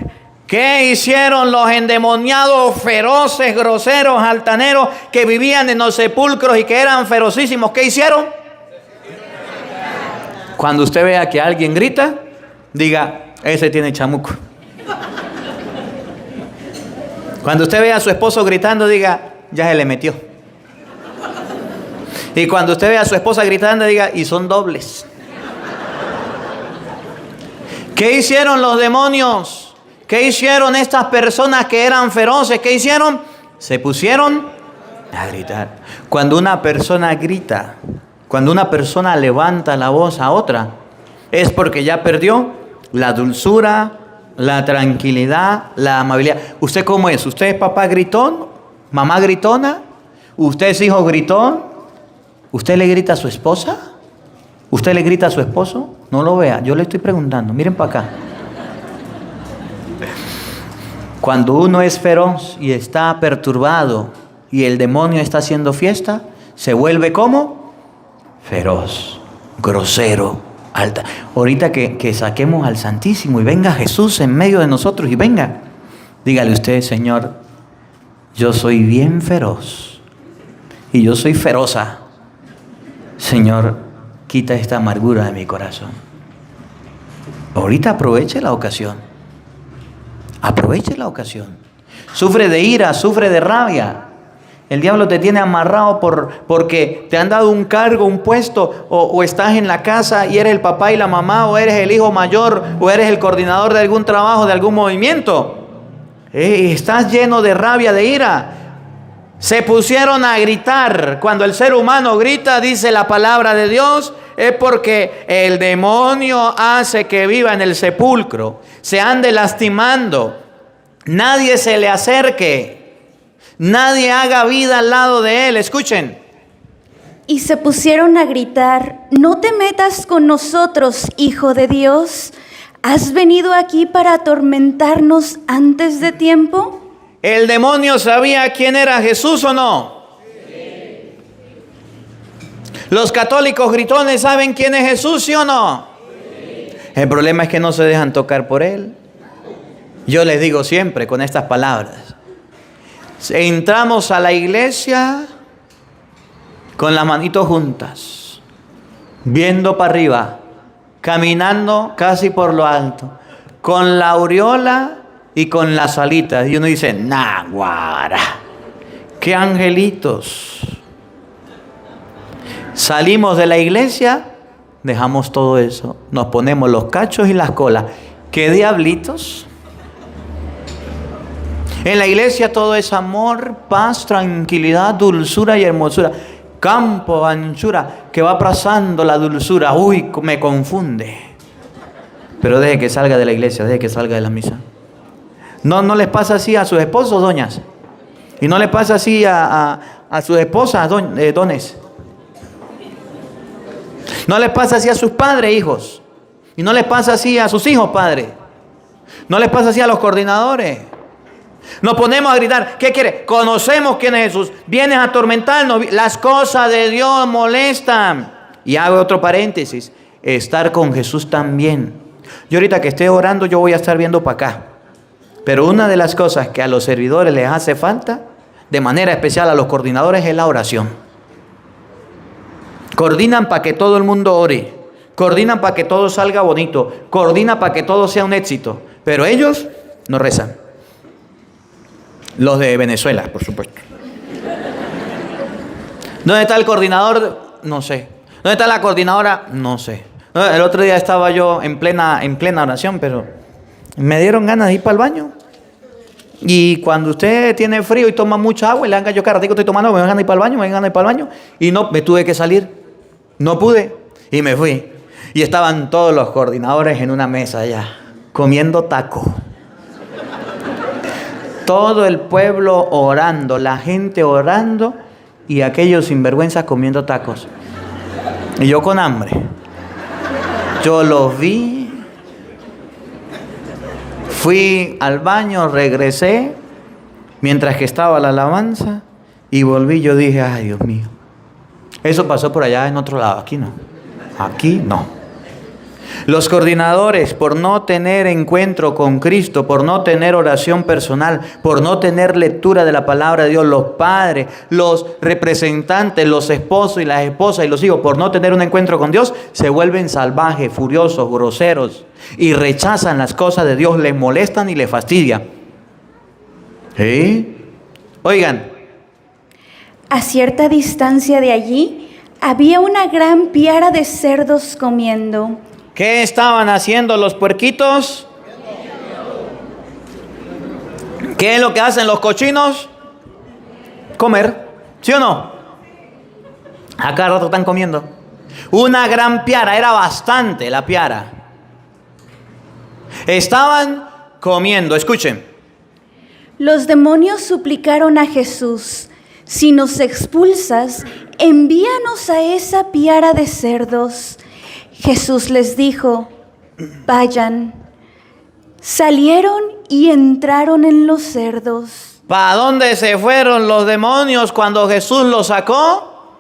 ¿Qué hicieron los endemoniados, feroces, groseros, altaneros, que vivían en los sepulcros y que eran ferocísimos? ¿Qué hicieron? Cuando usted vea que alguien grita, diga, ese tiene chamuco. Cuando usted vea a su esposo gritando, diga, ya se le metió. Y cuando usted vea a su esposa gritando, diga, y son dobles. ¿Qué hicieron los demonios ¿Qué hicieron estas personas que eran feroces? ¿Qué hicieron? Se pusieron a gritar. Cuando una persona grita, cuando una persona levanta la voz a otra, es porque ya perdió la dulzura, la tranquilidad, la amabilidad. ¿Usted cómo es? ¿Usted es papá gritón? ¿Mamá gritona? ¿Usted es hijo gritón? ¿Usted le grita a su esposa? ¿Usted le grita a su esposo? No lo vea, yo le estoy preguntando. Miren para acá. Cuando uno es feroz y está perturbado y el demonio está haciendo fiesta, se vuelve ¿cómo? Feroz, grosero, alta. Ahorita que saquemos al Santísimo y venga Jesús en medio de nosotros y venga, dígale usted: Señor, yo soy bien feroz y yo soy feroza. Señor, quita esta amargura de mi corazón. Ahorita aproveche la ocasión. Aproveche la ocasión. Sufre de ira, sufre de rabia. El diablo te tiene amarrado porque te han dado un cargo, un puesto, o estás en la casa y eres el papá y la mamá, o eres el hijo mayor, o eres el coordinador de algún trabajo, de algún movimiento. Estás lleno de rabia, de ira. Se pusieron a gritar. Cuando el ser humano grita, dice la palabra de Dios, es porque el demonio hace que viva en el sepulcro, se ande lastimando, nadie se le acerque, nadie haga vida al lado de él. Escuchen.
Y se pusieron a gritar: no te metas con nosotros, Hijo de Dios. ¿Has venido aquí para atormentarnos antes de tiempo?
¿El demonio sabía quién era Jesús o no? Sí. ¿Los católicos gritones saben quién es Jesús, sí o no? Sí. El problema es que no se dejan tocar por él. Yo les digo siempre con estas palabras: entramos a la iglesia con las manitos juntas, viendo para arriba, caminando casi por lo alto, con la aureola y con las alitas. Y uno dice: ¡naguara! ¡Qué angelitos! Salimos de la iglesia, dejamos todo eso, nos ponemos los cachos y las colas. ¡Qué diablitos! En la iglesia todo es amor, paz, tranquilidad, dulzura y hermosura. Campo, anchura, que va abrazando la dulzura. Uy, me confunde. Pero deje que salga de la iglesia, deje que salga de la misa. ¿No les pasa así a sus esposos, doñas? ¿Y no les pasa así a sus esposas, dones? ¿No les pasa así a sus padres, hijos? ¿Y no les pasa así a sus hijos, padres? ¿No les pasa así a los coordinadores? Nos ponemos a gritar: ¿qué quiere? Conocemos quién es Jesús. Vienes a atormentarnos. Las cosas de Dios molestan. Y hago otro paréntesis: estar con Jesús también. Yo ahorita que esté orando, yo voy a estar viendo para acá. Pero una de las cosas que a los servidores les hace falta, de manera especial a los coordinadores, es la oración. Coordinan para que todo el mundo ore. Coordinan para que todo salga bonito. Coordinan para que todo sea un éxito. Pero ellos no rezan. Los de Venezuela, por supuesto. ¿Dónde está el coordinador? No sé. ¿Dónde está la coordinadora? No sé. El otro día estaba yo en plena oración, pero me dieron ganas de ir para el baño. Y cuando usted tiene frío y toma mucha agua y le haga yo cada ratito estoy tomando, me van a ir para el baño, me van a ir para el baño. Y no, me tuve que salir. No pude. Y me fui. Y estaban todos los coordinadores en una mesa allá, comiendo taco. Todo el pueblo orando, la gente orando y aquellos sinvergüenzas comiendo tacos. Y yo con hambre. Yo los vi, fui al baño, regresé, mientras que estaba la alabanza, y volví. Yo dije: ay, Dios mío. Eso pasó por allá en otro lado, aquí no. Aquí no. Los coordinadores, por no tener encuentro con Cristo, por no tener oración personal, por no tener lectura de la palabra de Dios, los padres, los representantes, los esposos y las esposas y los hijos, por no tener un encuentro con Dios, se vuelven salvajes, furiosos, groseros y rechazan las cosas de Dios, les molestan y les fastidia. ¿Sí? Oigan.
A cierta distancia de allí había una gran piara de cerdos comiendo.
¿Qué estaban haciendo los puerquitos? ¿Qué es lo que hacen los cochinos? Comer, ¿sí o no? A cada rato están comiendo. Una gran piara, era bastante la piara. Estaban comiendo, escuchen.
Los demonios suplicaron a Jesús: si nos expulsas, envíanos a esa piara de cerdos. Jesús les dijo: vayan. Salieron y entraron en los cerdos.
¿Para dónde se fueron los demonios cuando Jesús los sacó?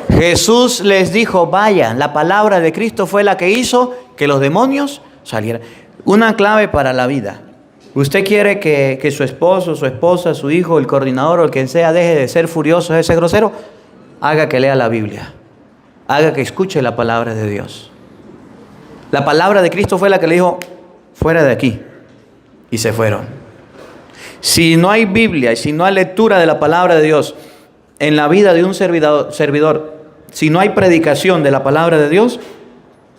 Jesús les dijo: vayan. La palabra de Cristo fue la que hizo que los demonios salieran. Una clave para la vida. ¿Usted quiere que su esposo, su esposa, su hijo, el coordinador o el quien sea deje de ser furioso, de ser grosero? Haga que lea la Biblia. Haga que escuche la palabra de Dios. La palabra de Cristo fue la que le dijo: fuera de aquí. Y se fueron. Si no hay Biblia y si no hay lectura de la palabra de Dios en la vida de un servidor, si no hay predicación de la palabra de Dios,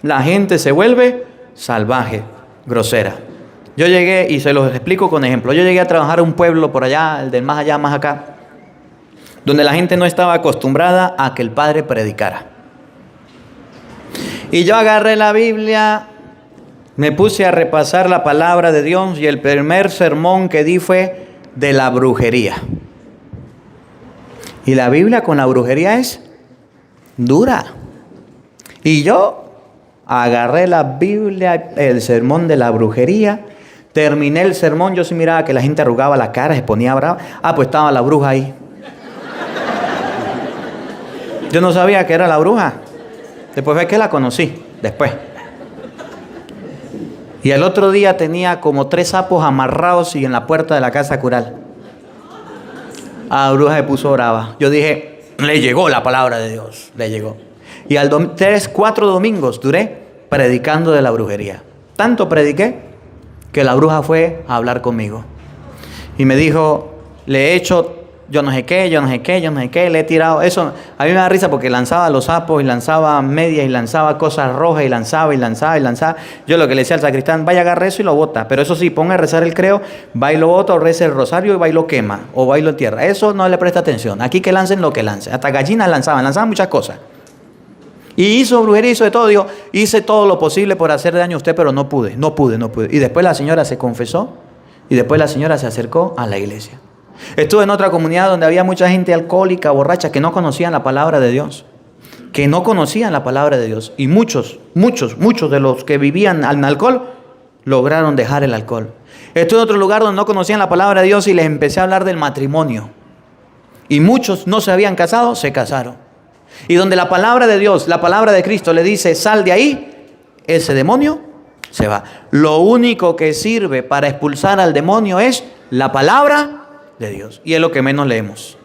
la gente se vuelve salvaje, grosera. Yo llegué, y se los explico con ejemplo, yo llegué a trabajar a un pueblo por allá, el del más allá, más acá, donde la gente no estaba acostumbrada a que el padre predicara. Y yo agarré la Biblia, me puse a repasar la palabra de Dios, y el primer sermón que di fue de la brujería. Y la Biblia con la brujería es dura. Y yo agarré la Biblia, el sermón de la brujería, terminé el sermón, yo sí miraba que la gente arrugaba la cara, se ponía brava. Pues estaba la bruja ahí. Yo no sabía que era la bruja. Después fue que la conocí, después. Y el otro día tenía como 3 sapos amarrados y en la puerta de la casa cural. A la bruja se puso brava. Yo dije, le llegó la palabra de Dios, le llegó. Y 4 domingos duré predicando de la brujería. Tanto prediqué que la bruja fue a hablar conmigo. Y me dijo, le he hecho yo no sé qué, le he tirado. Eso a mí me da risa porque lanzaba los sapos y lanzaba medias y lanzaba cosas rojas y lanzaba. Yo lo que le decía al sacristán: vaya, agarre eso y lo bota. Pero eso sí, ponga a rezar el creo, va y lo bota, o reza el rosario y va y lo quema, o va y lo entierra. Eso no le presta atención. Aquí que lancen lo que lancen. Hasta gallinas lanzaban muchas cosas. Y hizo brujería, hizo de todo. Dijo, hice todo lo posible por hacer daño a usted, pero no pude. Y después la señora se confesó y después la señora se acercó a la iglesia. Estuve en otra comunidad donde había mucha gente alcohólica, borracha, que no conocían la palabra de Dios. Y muchos de los que vivían al alcohol lograron dejar el alcohol. Estuve en otro lugar donde no conocían la palabra de Dios y les empecé a hablar del matrimonio. Y muchos no se habían casado, se casaron. Y donde la palabra de Dios, la palabra de Cristo le dice: sal de ahí, ese demonio se va. Lo único que sirve para expulsar al demonio es la palabra de Dios. Y es lo que menos leemos.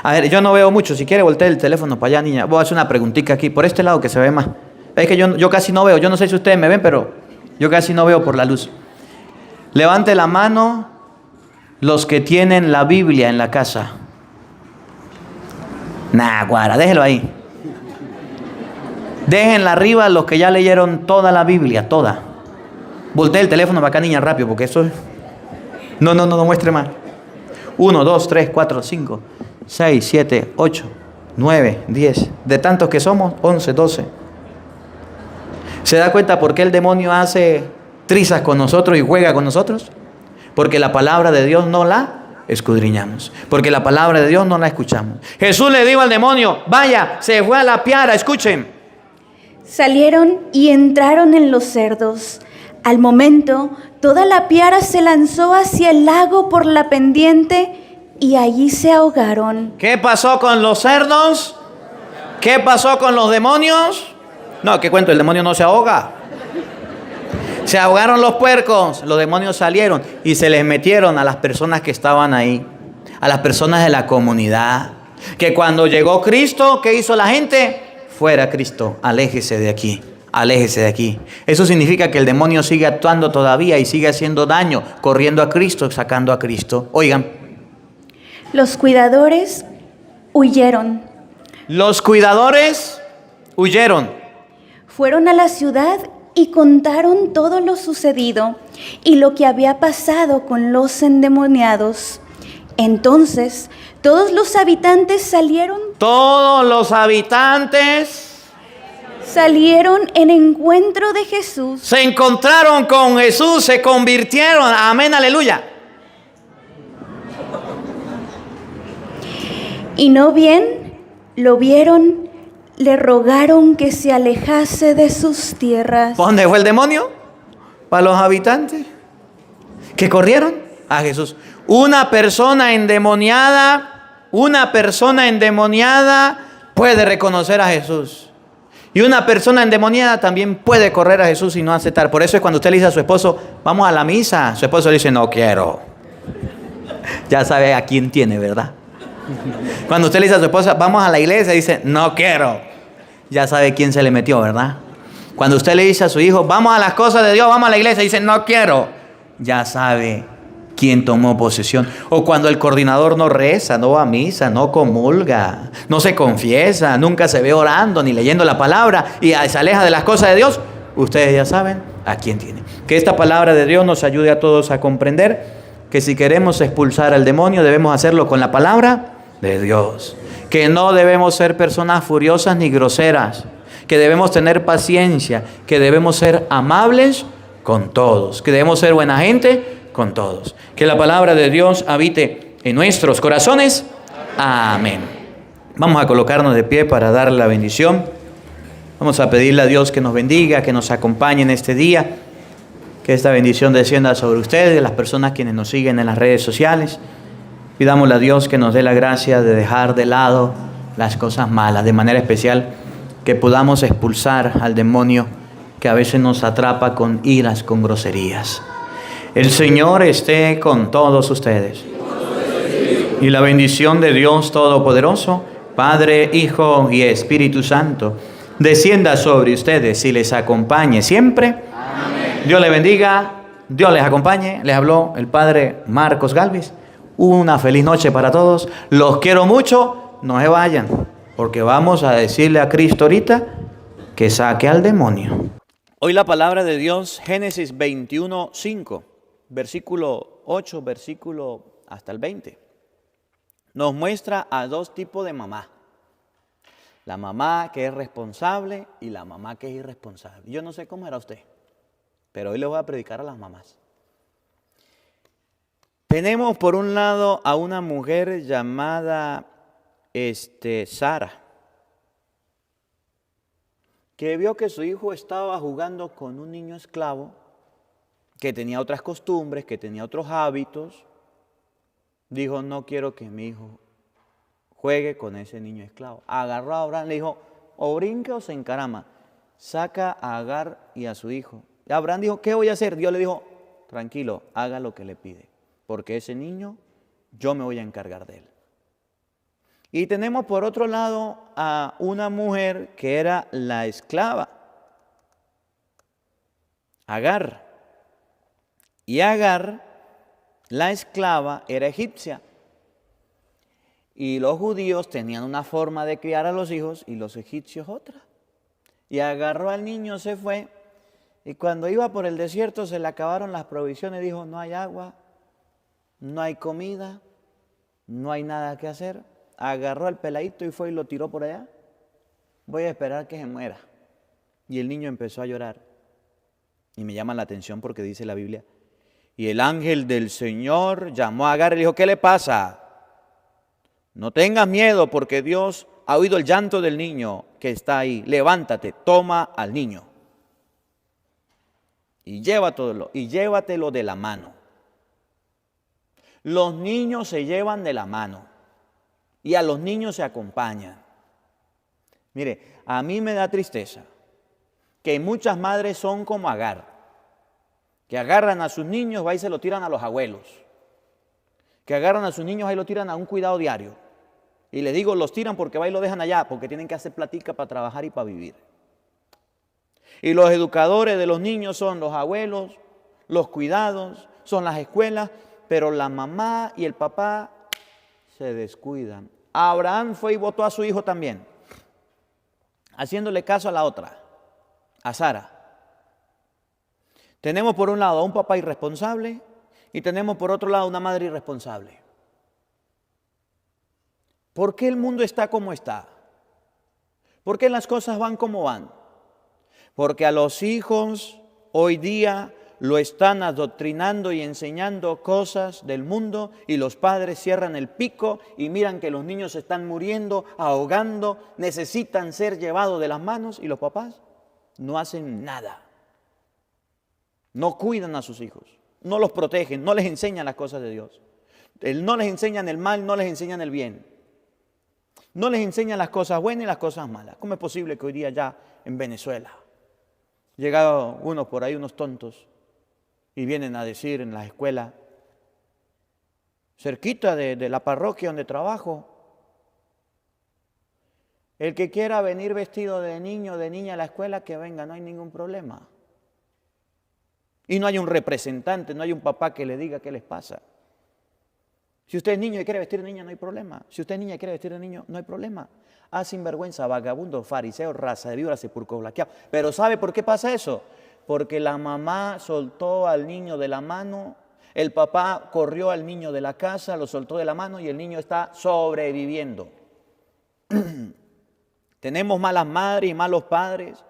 A ver, yo no veo mucho. Si quiere voltear el teléfono para allá, niña. Voy a hacer una preguntita aquí, por este lado que se ve más. Es que yo casi no veo. Yo no sé si ustedes me ven, pero yo casi no veo por la luz. Levante la mano los que tienen la Biblia en la casa. Nah, guara, déjelo ahí. Déjenla arriba los que ya leyeron toda la Biblia, toda. Voltee el teléfono para acá, niña, rápido, porque eso es... No muestre más. 1, 2, 3, 4, 5, 6, 7, 8, 9, 10. De tantos que somos, 11, 12. ¿Se da cuenta por qué el demonio hace trizas con nosotros y juega con nosotros? Porque la palabra de Dios no la escudriñamos. Porque la palabra de Dios no la escuchamos. Jesús le dijo al demonio: vaya, se fue a la piara. Escuchen.
Salieron y entraron en los cerdos. Al momento, toda la piara se lanzó hacia el lago por la pendiente y allí se ahogaron.
¿Qué pasó con los cerdos? ¿Qué pasó con los demonios? No, ¿qué cuento? El demonio no se ahoga. Se ahogaron los puercos. Los demonios salieron y se les metieron a las personas que estaban ahí, a las personas de la comunidad. Que cuando llegó Cristo, ¿qué hizo la gente? Fuera Cristo, aléjese de aquí. Aléjese de aquí. Eso significa que el demonio sigue actuando todavía y sigue haciendo daño, corriendo a Cristo, sacando a Cristo. Oigan.
Los cuidadores huyeron.
Los cuidadores huyeron.
Fueron a la ciudad y contaron todo lo sucedido y lo que había pasado con los endemoniados. Entonces todos los habitantes salieron en encuentro de Jesús.
Se encontraron con Jesús, se convirtieron. Amén, aleluya.
Y no bien lo vieron, le rogaron que se alejase de sus tierras.
¿Para dónde fue el demonio? Para los habitantes que corrieron a Jesús. Una persona endemoniada puede reconocer a Jesús. Y una persona endemoniada también puede correr a Jesús y no aceptar. Por eso es cuando usted le dice a su esposo, vamos a la misa, su esposo le dice, no quiero. Ya sabe a quién tiene, ¿verdad? Cuando usted le dice a su esposa, vamos a la iglesia, dice, no quiero. Ya sabe quién se le metió, ¿verdad? Cuando usted le dice a su hijo, vamos a las cosas de Dios, vamos a la iglesia, dice, no quiero. Ya sabe quién tomó posesión. O cuando el coordinador no reza, no va a misa, no comulga, no se confiesa, nunca se ve orando ni leyendo la palabra y se aleja de las cosas de Dios, ustedes ya saben a quién tiene. Que esta palabra de Dios nos ayude a todos a comprender que si queremos expulsar al demonio debemos hacerlo con la palabra de Dios. Que no debemos ser personas furiosas ni groseras, que debemos tener paciencia, que debemos ser amables con todos, que debemos ser buena gente con todos. Que la palabra de Dios habite en nuestros corazones. Amén. Vamos a colocarnos de pie para dar la bendición. Vamos a pedirle a Dios que nos bendiga, que nos acompañe en este día. Que esta bendición descienda sobre ustedes, las personas quienes nos siguen en las redes sociales. Pidámosle a Dios que nos dé la gracia de dejar de lado las cosas malas, de manera especial que podamos expulsar al demonio que a veces nos atrapa con iras, con groserías. El Señor esté con todos ustedes. Y la bendición de Dios Todopoderoso, Padre, Hijo y Espíritu Santo, descienda sobre ustedes y les acompañe siempre. Amén. Dios les bendiga, Dios les acompañe. Les habló el Padre Marcos Galvis. Una feliz noche para todos. Los quiero mucho. No se vayan, porque vamos a decirle a Cristo ahorita que saque al demonio. Hoy la palabra de Dios, Génesis 21:5, versículo 8, versículo hasta el 20. Nos muestra a dos tipos de mamá. La mamá que es responsable y la mamá que es irresponsable. Yo no sé cómo era usted, pero hoy le voy a predicar a las mamás. Tenemos por un lado a una mujer llamada Sara, que vio que su hijo estaba jugando con un niño esclavo, que tenía otras costumbres, que tenía otros hábitos. Dijo, no quiero que mi hijo juegue con ese niño esclavo. Agarró a Abraham, le dijo, o brinca o se encarama. Saca a Agar y a su hijo. Y Abraham dijo, ¿qué voy a hacer? Dios le dijo, tranquilo, haga lo que le pide, porque ese niño yo me voy a encargar de él. Y tenemos por otro lado a una mujer que era la esclava, Agar. Y Agar, la esclava, era egipcia. Y los judíos tenían una forma de criar a los hijos y los egipcios otra. Y agarró al niño, se fue. Y cuando iba por el desierto se le acabaron las provisiones. Dijo, no hay agua, no hay comida, no hay nada que hacer. Agarró al peladito y fue y lo tiró por allá. Voy a esperar que se muera. Y el niño empezó a llorar. Y me llama la atención porque dice la Biblia, y el ángel del Señor llamó a Agar y le dijo, ¿qué le pasa? No tengas miedo porque Dios ha oído el llanto del niño que está ahí. Levántate, toma al niño y llévatelo de la mano. Los niños se llevan de la mano y a los niños se acompañan. Mire, a mí me da tristeza que muchas madres son como Agar, que agarran a sus niños, va y se lo tiran a los abuelos, que agarran a sus niños y lo tiran a un cuidado diario. Y les digo, los tiran porque va y lo dejan allá, porque tienen que hacer platica para trabajar y para vivir. Y los educadores de los niños son los abuelos, los cuidados, son las escuelas, pero la mamá y el papá se descuidan. Abraham fue y votó a su hijo también, haciéndole caso a la otra, a Sara. Tenemos por un lado a un papá irresponsable y tenemos por otro lado a una madre irresponsable. ¿Por qué el mundo está como está? ¿Por qué las cosas van como van? Porque a los hijos hoy día lo están adoctrinando y enseñando cosas del mundo y los padres cierran el pico y miran que los niños se están muriendo, ahogando, necesitan ser llevados de las manos y los papás no hacen nada. No cuidan a sus hijos, no los protegen, no les enseñan las cosas de Dios. No les enseñan el mal, no les enseñan el bien. No les enseñan las cosas buenas y las cosas malas. ¿Cómo es posible que hoy día ya en Venezuela llegaron unos por ahí, unos tontos, y vienen a decir en las escuelas, cerquita de la parroquia donde trabajo, el que quiera venir vestido de niño o de niña a la escuela, que venga, no hay ningún problema. Y no hay un representante, no hay un papá que le diga qué les pasa. Si usted es niño y quiere vestir de niña, no hay problema. Si usted es niña y quiere vestir de niño, no hay problema. Ah, sinvergüenza, vagabundo, fariseo, raza de víbora, sepulcro blanqueado. Pero ¿sabe por qué pasa eso? Porque la mamá soltó al niño de la mano, el papá corrió al niño de la casa, lo soltó de la mano y el niño está sobreviviendo. Tenemos malas madres y malos padres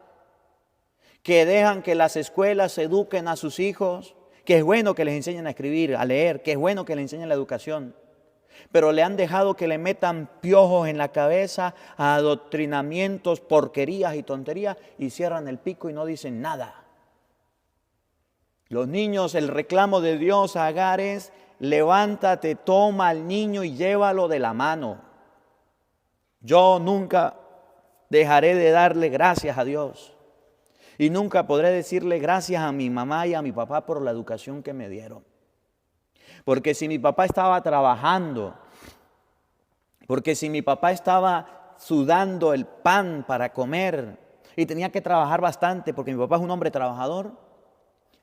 que dejan que las escuelas eduquen a sus hijos, que es bueno que les enseñen a escribir, a leer, que es bueno que les enseñen la educación, pero le han dejado que le metan piojos en la cabeza, adoctrinamientos, porquerías y tonterías y cierran el pico y no dicen nada. Los niños, el reclamo de Dios a Agar es, levántate, toma al niño y llévalo de la mano. Yo nunca dejaré de darle gracias a Dios. Y nunca podré decirle gracias a mi mamá y a mi papá por la educación que me dieron. Porque si mi papá estaba trabajando, porque si mi papá estaba sudando el pan para comer y tenía que trabajar bastante porque mi papá es un hombre trabajador,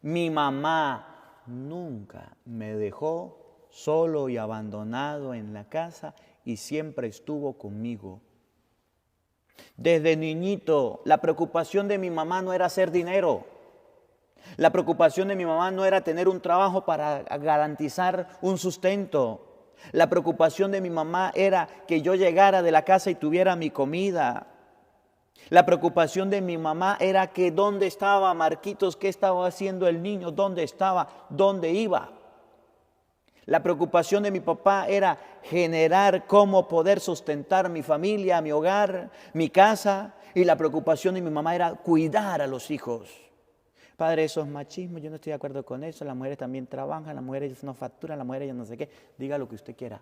mi mamá nunca me dejó solo y abandonado en la casa y siempre estuvo conmigo. Desde niñito, la preocupación de mi mamá no era hacer dinero. La preocupación de mi mamá no era tener un trabajo para garantizar un sustento. La preocupación de mi mamá era que yo llegara de la casa y tuviera mi comida. La preocupación de mi mamá era que dónde estaba Marquitos, qué estaba haciendo el niño, dónde estaba, dónde iba. La preocupación de mi papá era generar cómo poder sustentar mi familia, mi hogar, mi casa. Y la preocupación de mi mamá era cuidar a los hijos. Padre, eso es machismo, yo no estoy de acuerdo con eso. Las mujeres también trabajan, las mujeres no facturan, las mujeres ya no sé qué. Diga lo que usted quiera.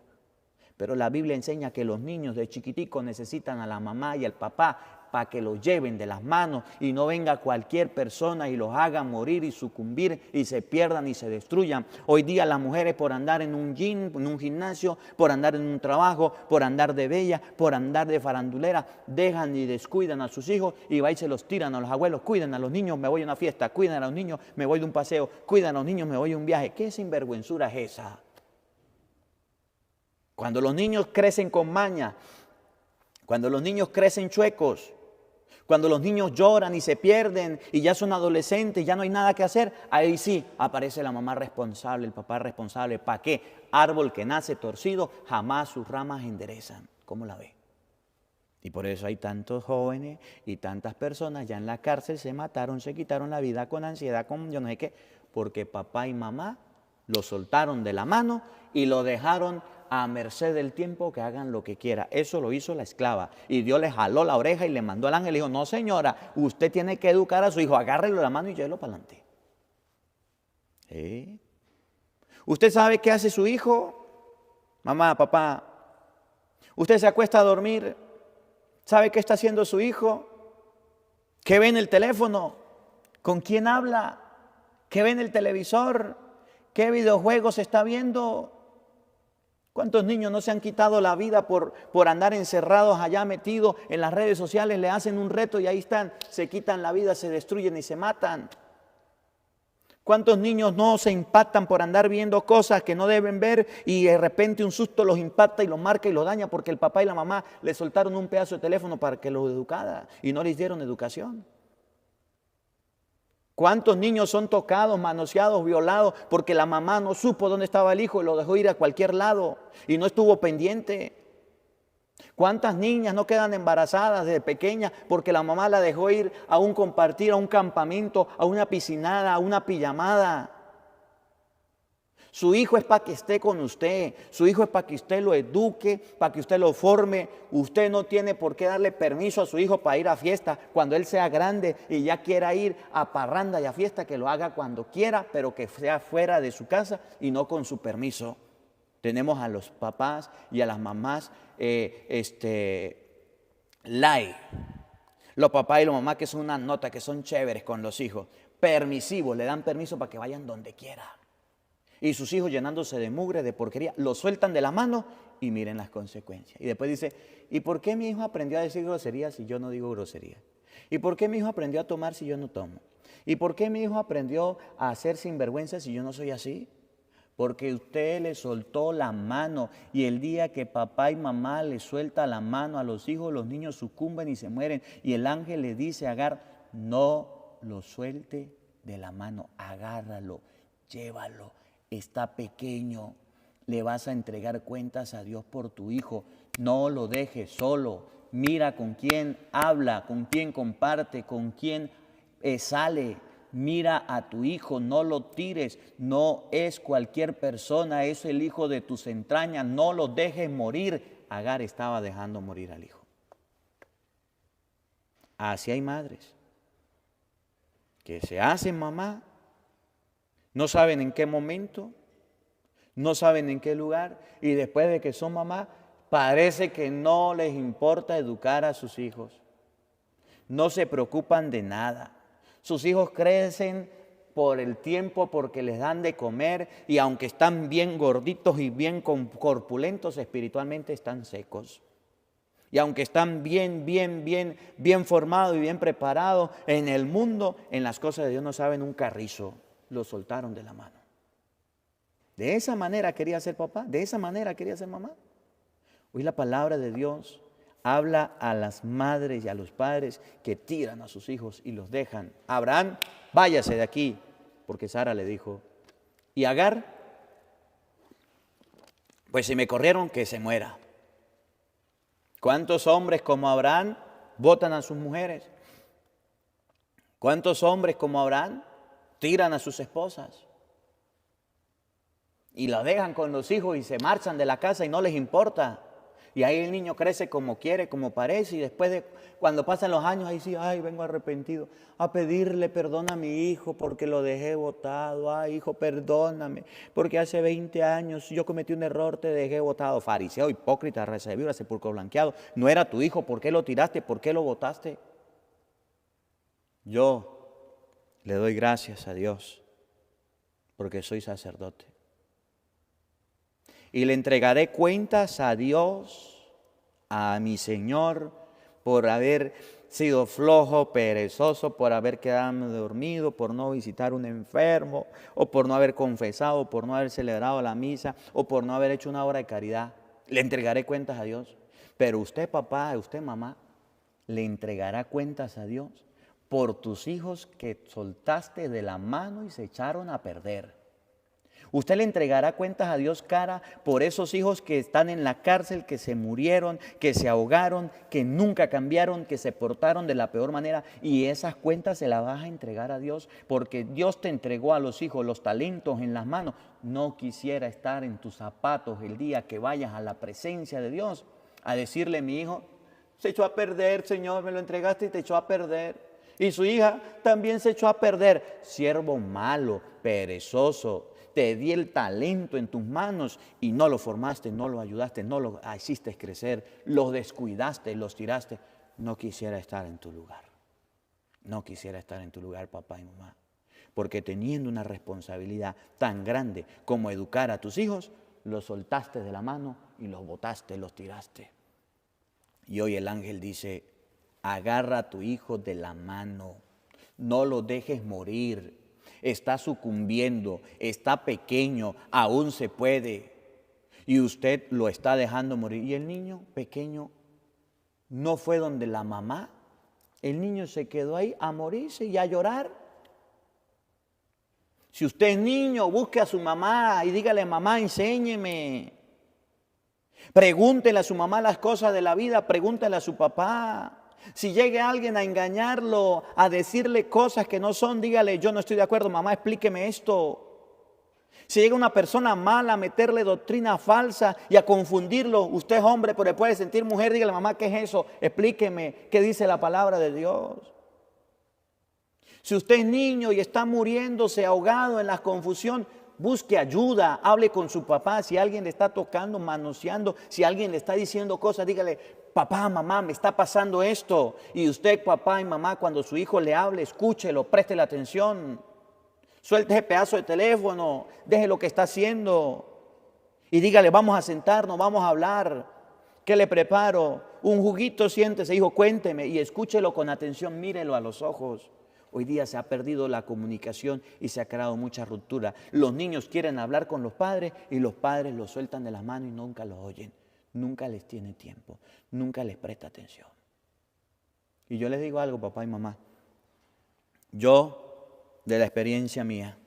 Pero la Biblia enseña que los niños de chiquiticos necesitan a la mamá y al papá para que los lleven de las manos y no venga cualquier persona y los haga morir y sucumbir y se pierdan y se destruyan. Hoy día las mujeres por andar en un gym, en un gimnasio, por andar en un trabajo, por andar de bella, por andar de farandulera, dejan y descuidan a sus hijos y va y se los tiran a los abuelos. Cuidan a los niños, me voy a una fiesta. Cuidan a los niños, me voy de un paseo. Cuidan a los niños, me voy a un viaje. ¿Qué sinvergüenzura es esa? Cuando los niños crecen con maña, cuando los niños crecen chuecos, cuando los niños lloran y se pierden y ya son adolescentes, ya no hay nada que hacer, ahí sí aparece la mamá responsable, el papá responsable. ¿Para qué? Árbol que nace torcido, jamás sus ramas enderezan. ¿Cómo la ve? Y por eso hay tantos jóvenes y tantas personas ya en la cárcel, se mataron, se quitaron la vida con ansiedad, con yo no sé qué, porque papá y mamá lo soltaron de la mano y lo dejaron a merced del tiempo, que hagan lo que quiera. Eso lo hizo la esclava y Dios le jaló la oreja y le mandó al ángel y dijo, no señora, usted tiene que educar a su hijo, agárrelo de la mano y llévelo para adelante. ¿Usted sabe qué hace su hijo? Mamá, papá, usted se acuesta a dormir, ¿sabe qué está haciendo su hijo? ¿Qué ve en el teléfono? ¿Con quién habla? ¿Qué ve en el televisor? ¿Qué videojuegos está viendo? ¿Cuántos niños no se han quitado la vida por andar encerrados allá metidos en las redes sociales? Le hacen un reto y ahí están, se quitan la vida, se destruyen y se matan. ¿Cuántos niños no se impactan por andar viendo cosas que no deben ver y de repente un susto los impacta y los marca y los daña porque el papá y la mamá le soltaron un pedazo de teléfono para que los educara y no les dieron educación? ¿Cuántos niños son tocados, manoseados, violados porque la mamá no supo dónde estaba el hijo y lo dejó ir a cualquier lado y no estuvo pendiente? ¿Cuántas niñas no quedan embarazadas desde pequeñas porque la mamá la dejó ir a un compartir, a un campamento, a una piscinada, a una pijamada? Su hijo es para que esté con usted, su hijo es para que usted lo eduque, para que usted lo forme. Usted no tiene por qué darle permiso a su hijo para ir a fiesta cuando él sea grande y ya quiera ir a parranda y a fiesta, que lo haga cuando quiera, pero que sea fuera de su casa y no con su permiso. Tenemos a los papás y a las mamás los papás y las mamás que son una nota, que son chéveres con los hijos, permisivos, le dan permiso para que vayan donde quiera. Y sus hijos llenándose de mugre, de porquería, lo sueltan de la mano y miren las consecuencias. Y después dice, ¿y por qué mi hijo aprendió a decir groserías si yo no digo groserías? ¿Y por qué mi hijo aprendió a tomar si yo no tomo? ¿Y por qué mi hijo aprendió a hacer sinvergüenza si yo no soy así? Porque usted le soltó la mano, y el día que papá y mamá le suelta la mano a los hijos, los niños sucumben y se mueren. Y el ángel le dice a Agar, no lo suelte de la mano, agárralo, llévalo. Está pequeño, le vas a entregar cuentas a Dios por tu hijo. No lo dejes solo. Mira con quién habla, con quién comparte, con quién sale. Mira a tu hijo, no lo tires. No es cualquier persona, es el hijo de tus entrañas. No lo dejes morir. Agar estaba dejando morir al hijo. Así hay madres que se hacen mamá. No saben en qué momento, no saben en qué lugar, y después de que son mamá, parece que no les importa educar a sus hijos. No se preocupan de nada. Sus hijos crecen por el tiempo, porque les dan de comer, y aunque están bien gorditos y bien corpulentos, espiritualmente están secos. Y aunque están bien formados y bien preparados en el mundo, en las cosas de Dios no saben un carrizo. Lo soltaron de la mano. De esa manera quería ser papá, de esa manera quería ser mamá. Hoy la palabra de Dios habla a las madres y a los padres que tiran a sus hijos y los dejan. Abraham, váyase de aquí, porque Sara le dijo. Y Agar, pues si me corrieron, que se muera. ¿Cuántos hombres como Abraham botan a sus mujeres? ¿Cuántos hombres como Abraham tiran a sus esposas y la dejan con los hijos y se marchan de la casa y no les importa? Y ahí el niño crece como quiere, como parece, y después cuando pasan los años, ahí sí, ay, vengo arrepentido a pedirle perdón a mi hijo porque lo dejé botado. Ay, hijo, perdóname, porque hace 20 años yo cometí un error, te dejé botado. Fariseo, hipócrita, recebido, sepulcro blanqueado. No era tu hijo, ¿por qué lo tiraste? ¿Por qué lo botaste? Yo le doy gracias a Dios porque soy sacerdote. Y le entregaré cuentas a Dios, a mi Señor, por haber sido flojo, perezoso, por haber quedado dormido, por no visitar un enfermo, o por no haber confesado, por no haber celebrado la misa, o por no haber hecho una obra de caridad. Le entregaré cuentas a Dios. Pero usted, papá, usted, mamá, le entregará cuentas a Dios por tus hijos que soltaste de la mano y se echaron a perder. Usted le entregará cuentas a Dios cara por esos hijos que están en la cárcel, que se murieron, que se ahogaron, que nunca cambiaron, que se portaron de la peor manera, y esas cuentas se las vas a entregar a Dios porque Dios te entregó a los hijos los talentos en las manos. No quisiera estar en tus zapatos el día que vayas a la presencia de Dios a decirle: mi hijo se echó a perder, Señor, me lo entregaste y te echó a perder. Y su hija también se echó a perder. Siervo malo, perezoso, te di el talento en tus manos y no lo formaste, no lo ayudaste, no lo hiciste crecer, los descuidaste, los tiraste. No quisiera estar en tu lugar. No quisiera estar en tu lugar, papá y mamá. Porque teniendo una responsabilidad tan grande como educar a tus hijos, los soltaste de la mano y los botaste, los tiraste. Y hoy el ángel dice: agarra a tu hijo de la mano, no lo dejes morir, está sucumbiendo, está pequeño, aún se puede, y usted lo está dejando morir. Y el niño pequeño no fue donde la mamá, el niño se quedó ahí a morirse y a llorar. Si usted es niño, busque a su mamá y dígale, mamá, enséñeme. Pregúntele a su mamá las cosas de la vida, pregúntele a su papá. Si llegue alguien a engañarlo, a decirle cosas que no son, dígale, yo no estoy de acuerdo, mamá, explíqueme esto. Si llega una persona mala a meterle doctrina falsa y a confundirlo, usted es hombre, pero puede sentir mujer, dígale, mamá, ¿qué es eso? Explíqueme, ¿qué dice la palabra de Dios? Si usted es niño y está muriéndose ahogado en la confusión, busque ayuda, hable con su papá. Si alguien le está tocando, manoseando, si alguien le está diciendo cosas, dígale, papá, mamá, me está pasando esto. Y usted, papá y mamá, cuando su hijo le hable, escúchelo, préstele atención. Suelte ese pedazo de teléfono, deje lo que está haciendo y dígale, vamos a sentarnos, vamos a hablar. ¿Qué le preparo? Un juguito, siéntese, hijo, cuénteme y escúchelo con atención, mírelo a los ojos. Hoy día se ha perdido la comunicación y se ha creado mucha ruptura. Los niños quieren hablar con los padres y los padres los sueltan de las manos y nunca los oyen. Nunca les tiene tiempo, nunca les presta atención. Y yo les digo algo, papá y mamá. Yo, de la experiencia mía,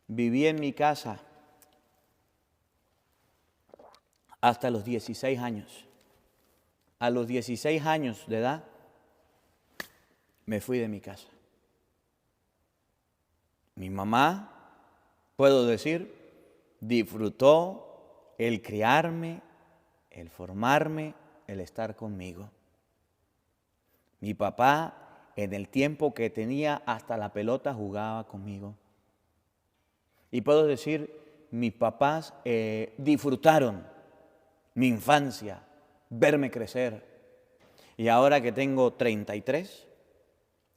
viví en mi casa hasta los 16 años. A los 16 años de edad, me fui de mi casa. Mi mamá, puedo decir, disfrutó el criarme, el formarme, el estar conmigo. Mi papá, en el tiempo que tenía hasta la pelota, jugaba conmigo. Y puedo decir, mis papás disfrutaron mi infancia, verme crecer. Y ahora que tengo 33,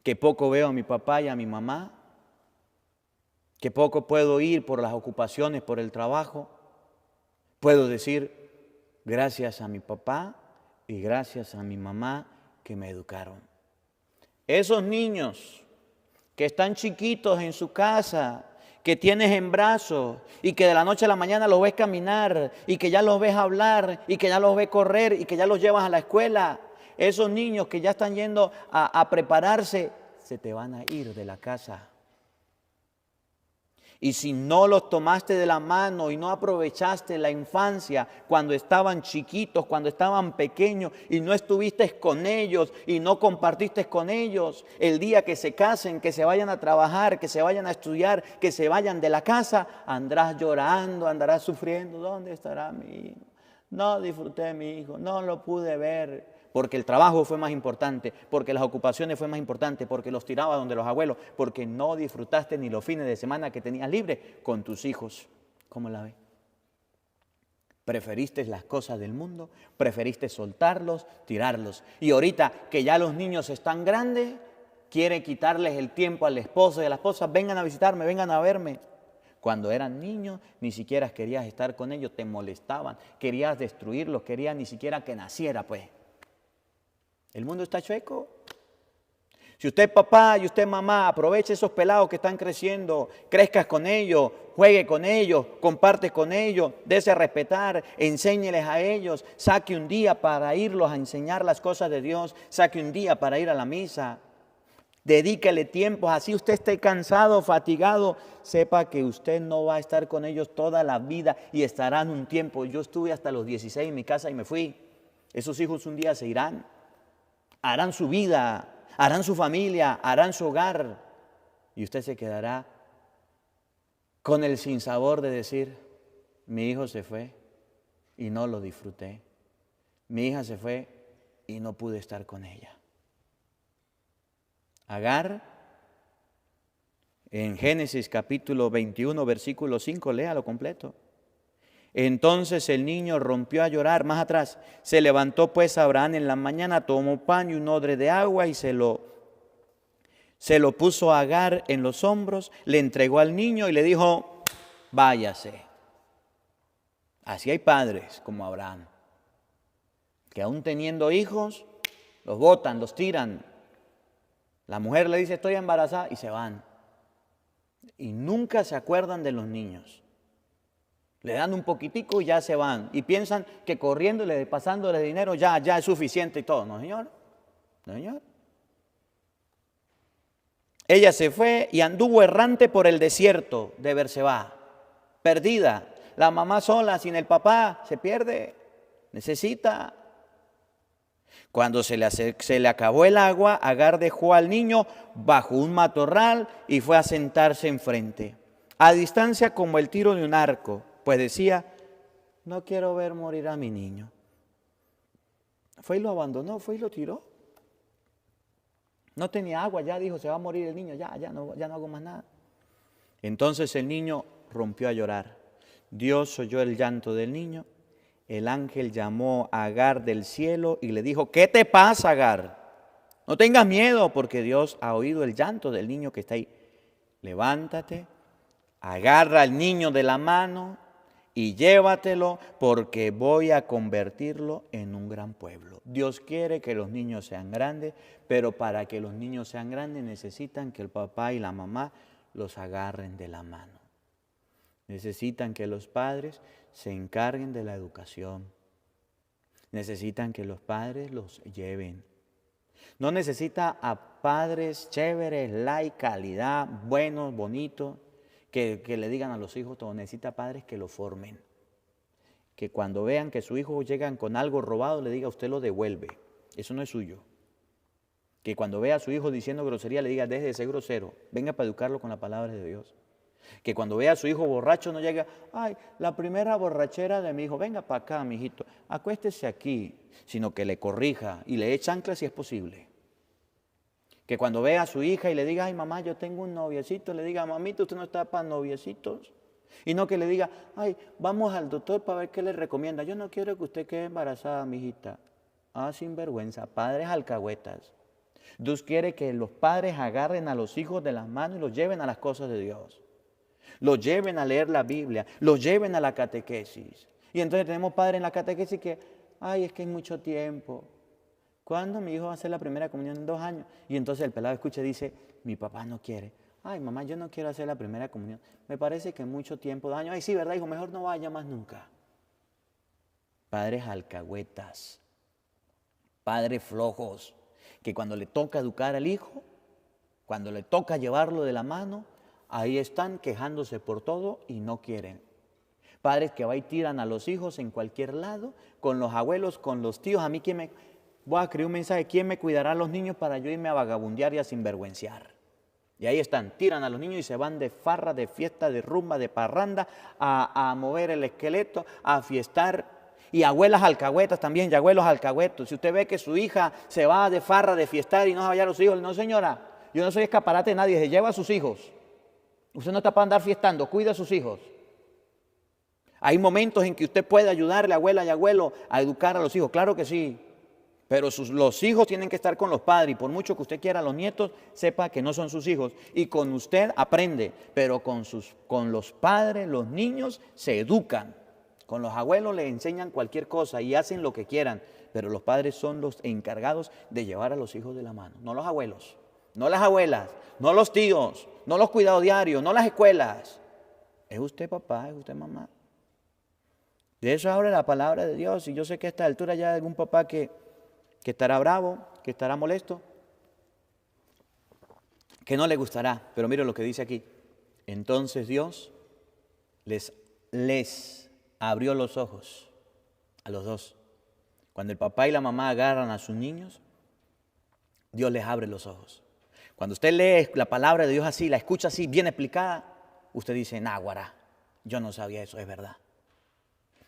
que poco veo a mi papá y a mi mamá, que poco puedo ir por las ocupaciones, por el trabajo, puedo decir, gracias a mi papá y gracias a mi mamá que me educaron. Esos niños que están chiquitos en su casa, que tienes en brazos y que de la noche a la mañana los ves caminar y que ya los ves hablar y que ya los ves correr y que ya los llevas a la escuela, esos niños que ya están yendo a prepararse, se te van a ir de la casa. Y si no los tomaste de la mano y no aprovechaste la infancia cuando estaban chiquitos, cuando estaban pequeños y no estuviste con ellos y no compartiste con ellos, el día que se casen, que se vayan a trabajar, que se vayan a estudiar, que se vayan de la casa, andarás llorando, andarás sufriendo. ¿Dónde estará mi hijo? No disfruté de mi hijo, no lo pude ver. Porque el trabajo fue más importante, porque las ocupaciones fue más importante, porque los tiraba donde los abuelos, porque no disfrutaste ni los fines de semana que tenías libre con tus hijos. ¿Cómo la ves? Preferiste las cosas del mundo, preferiste soltarlos, tirarlos. Y ahorita que ya los niños están grandes, quiere quitarles el tiempo al esposo y a la esposa. Vengan a visitarme, vengan a verme. Cuando eran niños, ni siquiera querías estar con ellos, te molestaban, querías destruirlos, querías ni siquiera que naciera, pues. El mundo está chueco. Si usted es papá y usted es mamá, aproveche esos pelados que están creciendo, crezcas con ellos, juegue con ellos, comparte con ellos, dése a respetar, enséñeles a ellos, saque un día para irlos a enseñar las cosas de Dios, saque un día para ir a la misa, dedíquele tiempo, así usted esté cansado, fatigado, sepa que usted no va a estar con ellos toda la vida y estarán un tiempo. Yo estuve hasta los 16 en mi casa y me fui. Esos hijos un día se irán. Harán su vida, harán su familia, harán su hogar. Y usted se quedará con el sinsabor de decir, mi hijo se fue y no lo disfruté. Mi hija se fue y no pude estar con ella. Agar, en Génesis capítulo 21, versículo 5, léalo completo. Entonces el niño rompió a llorar. Más atrás, se levantó pues Abraham en la mañana, tomó pan y un odre de agua y se lo puso a Agar en los hombros, le entregó al niño y le dijo, váyase. Así hay padres como Abraham, que aún teniendo hijos, los botan, los tiran. La mujer le dice, estoy embarazada, y se van. Y nunca se acuerdan de los niños. Le dan un poquitico y ya se van. Y piensan que corriéndole, pasándole dinero, ya es suficiente y todo. No, señor. No, señor. Ella se fue y anduvo errante por el desierto de Berseba, perdida. La mamá sola, sin el papá, se pierde, necesita. Cuando se le acabó el agua, Agar dejó al niño bajo un matorral y fue a sentarse enfrente, a distancia como el tiro de un arco, pues decía, no quiero ver morir a mi niño. Fue y lo abandonó, fue y lo tiró. No tenía agua, ya dijo, se va a morir el niño, ya no hago más nada. Entonces el niño rompió a llorar. Dios oyó el llanto del niño. El ángel llamó a Agar del cielo y le dijo, ¿qué te pasa, Agar? No tengas miedo porque Dios ha oído el llanto del niño que está ahí. Levántate, agarra al niño de la mano y llévatelo porque voy a convertirlo en un gran pueblo. Dios quiere que los niños sean grandes, pero para que los niños sean grandes necesitan que el papá y la mamá los agarren de la mano. Necesitan que los padres se encarguen de la educación. Necesitan que los padres los lleven. No necesita a padres chéveres, calidad, buenos, bonitos, que le digan a los hijos todo. Necesita padres que lo formen. Que cuando vean que su hijo llegan con algo robado, le diga, usted lo devuelve. Eso no es suyo. Que cuando vea a su hijo diciendo grosería, le diga, deje de ser grosero. Venga para educarlo con la palabra de Dios. Que cuando vea a su hijo borracho no llegue, ay, la primera borrachera de mi hijo, venga para acá, mijito, acuéstese aquí, sino que le corrija y le eche chanclas si es posible. Que cuando vea a su hija y le diga, ay, mamá, yo tengo un noviecito, le diga, mamita, usted no está para noviecitos. Y no que le diga, ay, vamos al doctor para ver qué le recomienda. Yo no quiero que usted quede embarazada, mijita. Ah, sinvergüenza, padres alcahuetas. Dios quiere que los padres agarren a los hijos de las manos y los lleven a las cosas de Dios. Los lleven a leer la Biblia, los lleven a la catequesis. Y entonces tenemos padres en la catequesis que, ay, es que hay mucho tiempo. ¿Cuándo mi hijo va a hacer la primera comunión? En 2 años. Y entonces el pelado escucha y dice, mi papá no quiere. Ay, mamá, yo no quiero hacer la primera comunión. Me parece que mucho tiempo, 2 años. Ay, sí, ¿verdad, hijo? Mejor no vaya más nunca. Padres alcahuetas, padres flojos, que cuando le toca educar al hijo, cuando le toca llevarlo de la mano, ahí están quejándose por todo y no quieren. Padres que van y tiran a los hijos en cualquier lado, con los abuelos, con los tíos. A mí, voy a escribir un mensaje, ¿quién me cuidará a los niños para yo irme a vagabundear y a sinvergüenciar? Y ahí están, tiran a los niños y se van de farra, de fiesta, de rumba, de parranda, a mover el esqueleto, a fiestar. Y abuelas alcahuetas también, y abuelos alcahuetos. Si usted ve que su hija se va de farra, de fiestar y no se va a hallar a los hijos, no señora, yo no soy escaparate de nadie, se lleva a sus hijos. Usted no está para andar fiestando, cuida a sus hijos. Hay momentos en que usted puede ayudarle, abuela y abuelo, a educar a los hijos, claro que sí. Pero los hijos tienen que estar con los padres y por mucho que usted quiera a los nietos, sepa que no son sus hijos. Y con usted aprende, pero con los padres, los niños se educan. Con los abuelos les enseñan cualquier cosa y hacen lo que quieran, pero los padres son los encargados de llevar a los hijos de la mano, no los abuelos, no las abuelas, no los tíos, no los cuidados diarios, no las escuelas. Es usted papá, es usted mamá. De eso habla la palabra de Dios y yo sé que a esta altura ya hay algún papá que estará bravo, que estará molesto, que no le gustará, pero mire lo que dice aquí. Entonces Dios les abrió los ojos a los dos. Cuando el papá y la mamá agarran a sus niños, Dios les abre los ojos. Cuando usted lee la palabra de Dios así, la escucha así, bien explicada, usted dice, náguara, yo no sabía eso, es verdad.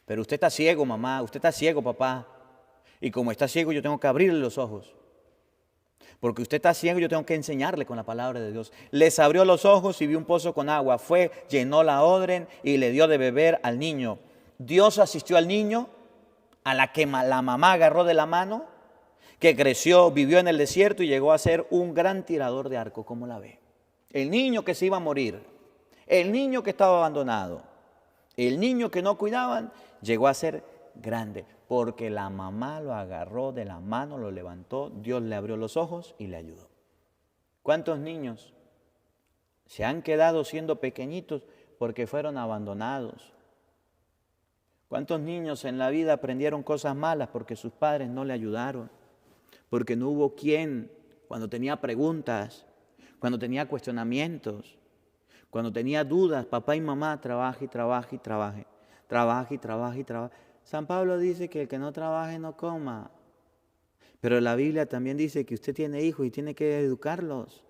Pero usted está ciego, mamá, usted está ciego, papá. Y como está ciego, yo tengo que abrirle los ojos. Porque usted está ciego, yo tengo que enseñarle con la palabra de Dios. Les abrió los ojos y vio un pozo con agua. Fue, llenó la odre y le dio de beber al niño. Dios asistió al niño, a la que la mamá agarró de la mano, que creció, vivió en el desierto y llegó a ser un gran tirador de arco, ¿cómo la ve? El niño que se iba a morir, el niño que estaba abandonado, el niño que no cuidaban, llegó a ser grande, porque la mamá lo agarró de la mano, lo levantó, Dios le abrió los ojos y le ayudó. ¿Cuántos niños se han quedado siendo pequeñitos porque fueron abandonados? ¿Cuántos niños en la vida aprendieron cosas malas porque sus padres no le ayudaron? Porque no hubo quien, cuando tenía preguntas, cuando tenía cuestionamientos, cuando tenía dudas, papá y mamá, trabaje y trabaje y trabaje, trabaje y trabaje y trabaje. San Pablo dice que el que no trabaje no coma, pero la Biblia también dice que usted tiene hijos y tiene que educarlos.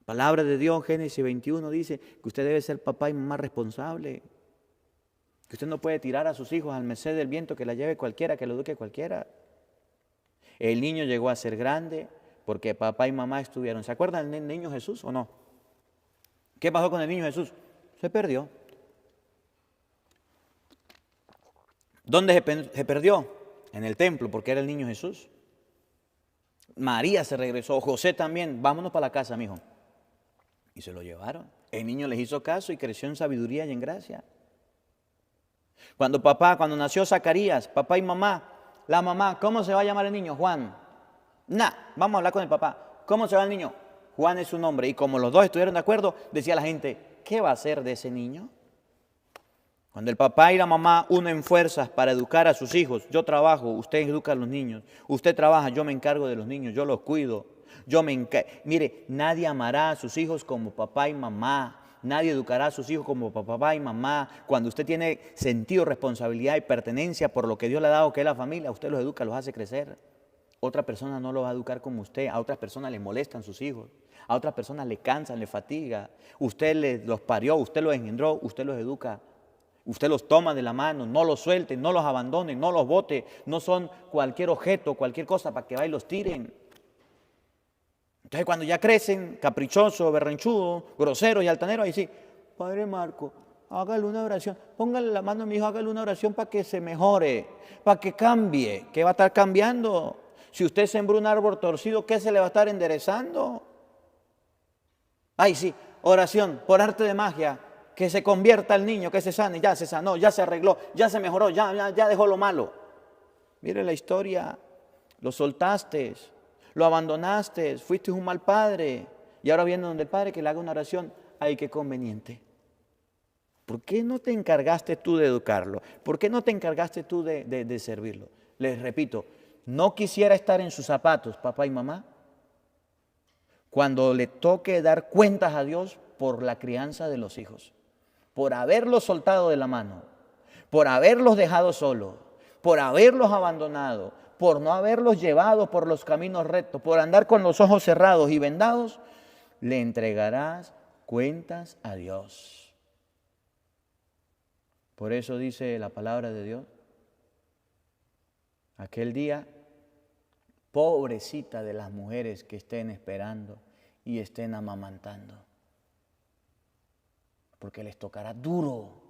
Palabra de Dios, Génesis 21, dice que usted debe ser papá y mamá responsable, que usted no puede tirar a sus hijos al merced del viento, que la lleve cualquiera, que lo eduque cualquiera. El niño llegó a ser grande porque papá y mamá estuvieron. ¿Se acuerdan del niño Jesús o no? ¿Qué pasó con el niño Jesús? Se perdió. ¿Dónde se perdió? En el templo, porque era el niño Jesús. María se regresó, José también. Vámonos para la casa, mijo. Y se lo llevaron. El niño les hizo caso y creció en sabiduría y en gracia. Cuando nació Zacarías, papá y mamá, la mamá, ¿cómo se va a llamar el niño? Juan. Vamos a hablar con el papá. ¿Cómo se va el niño? Juan es su nombre. Y como los dos estuvieron de acuerdo, decía la gente, ¿qué va a hacer de ese niño? Cuando el papá y la mamá unen fuerzas para educar a sus hijos, yo trabajo, usted educa a los niños, usted trabaja, yo me encargo de los niños, yo los cuido, Mire, nadie amará a sus hijos como papá y mamá. Nadie educará a sus hijos como papá y mamá. Cuando usted tiene sentido, responsabilidad y pertenencia por lo que Dios le ha dado, que es la familia, usted los educa, los hace crecer. Otra persona no los va a educar como usted. A otras personas les molestan sus hijos. A otras personas les cansan, les fatiga. Usted los parió, usted los engendró, usted los educa. Usted los toma de la mano, no los suelte, no los abandone, no los bote. No son cualquier objeto, cualquier cosa para que vayan y los tiren. Entonces cuando ya crecen, caprichosos, berrinchudos, groseros y altaneros, ahí sí, Padre Marco, hágale una oración, póngale la mano a mi hijo, hágale una oración para que se mejore, para que cambie. ¿Qué va a estar cambiando? Si usted sembró un árbol torcido, ¿qué se le va a estar enderezando? Ay, sí, oración, por arte de magia, que se convierta el niño, que se sane, ya se sanó, ya se arregló, ya se mejoró, ya dejó lo malo. Mire la historia, lo soltaste, lo abandonaste, fuiste un mal padre y ahora viene donde el padre que le haga una oración. Ay, qué conveniente. ¿Por qué no te encargaste tú de educarlo? ¿Por qué no te encargaste tú de servirlo? Les repito, no quisiera estar en sus zapatos, papá y mamá, cuando le toque dar cuentas a Dios por la crianza de los hijos, por haberlos soltado de la mano, por haberlos dejado solos, por haberlos abandonado, por no haberlos llevado por los caminos rectos, por andar con los ojos cerrados y vendados, le entregarás cuentas a Dios. Por eso dice la palabra de Dios, aquel día, pobrecita de las mujeres que estén esperando y estén amamantando, porque les tocará duro,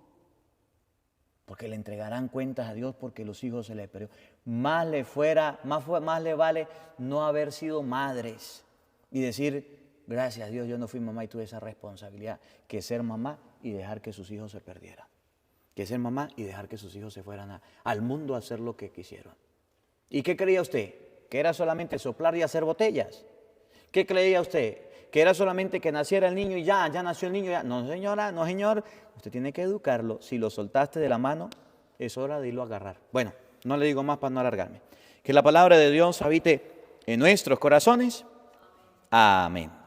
porque le entregarán cuentas a Dios porque los hijos se les perdió. Más le vale no haber sido madres y decir, gracias a Dios yo no fui mamá y tuve esa responsabilidad, que ser mamá y dejar que sus hijos se perdieran, que ser mamá y dejar que sus hijos se fueran al mundo a hacer lo que quisieron. ¿Y qué creía usted? ¿Que era solamente soplar y hacer botellas? ¿Qué creía usted? ¿Que era solamente que naciera el niño y ya nació el niño? Ya. No, señora, no, señor. Usted tiene que educarlo. Si lo soltaste de la mano, es hora de irlo a agarrar. Bueno, no le digo más para no alargarme. Que la palabra de Dios habite en nuestros corazones. Amén.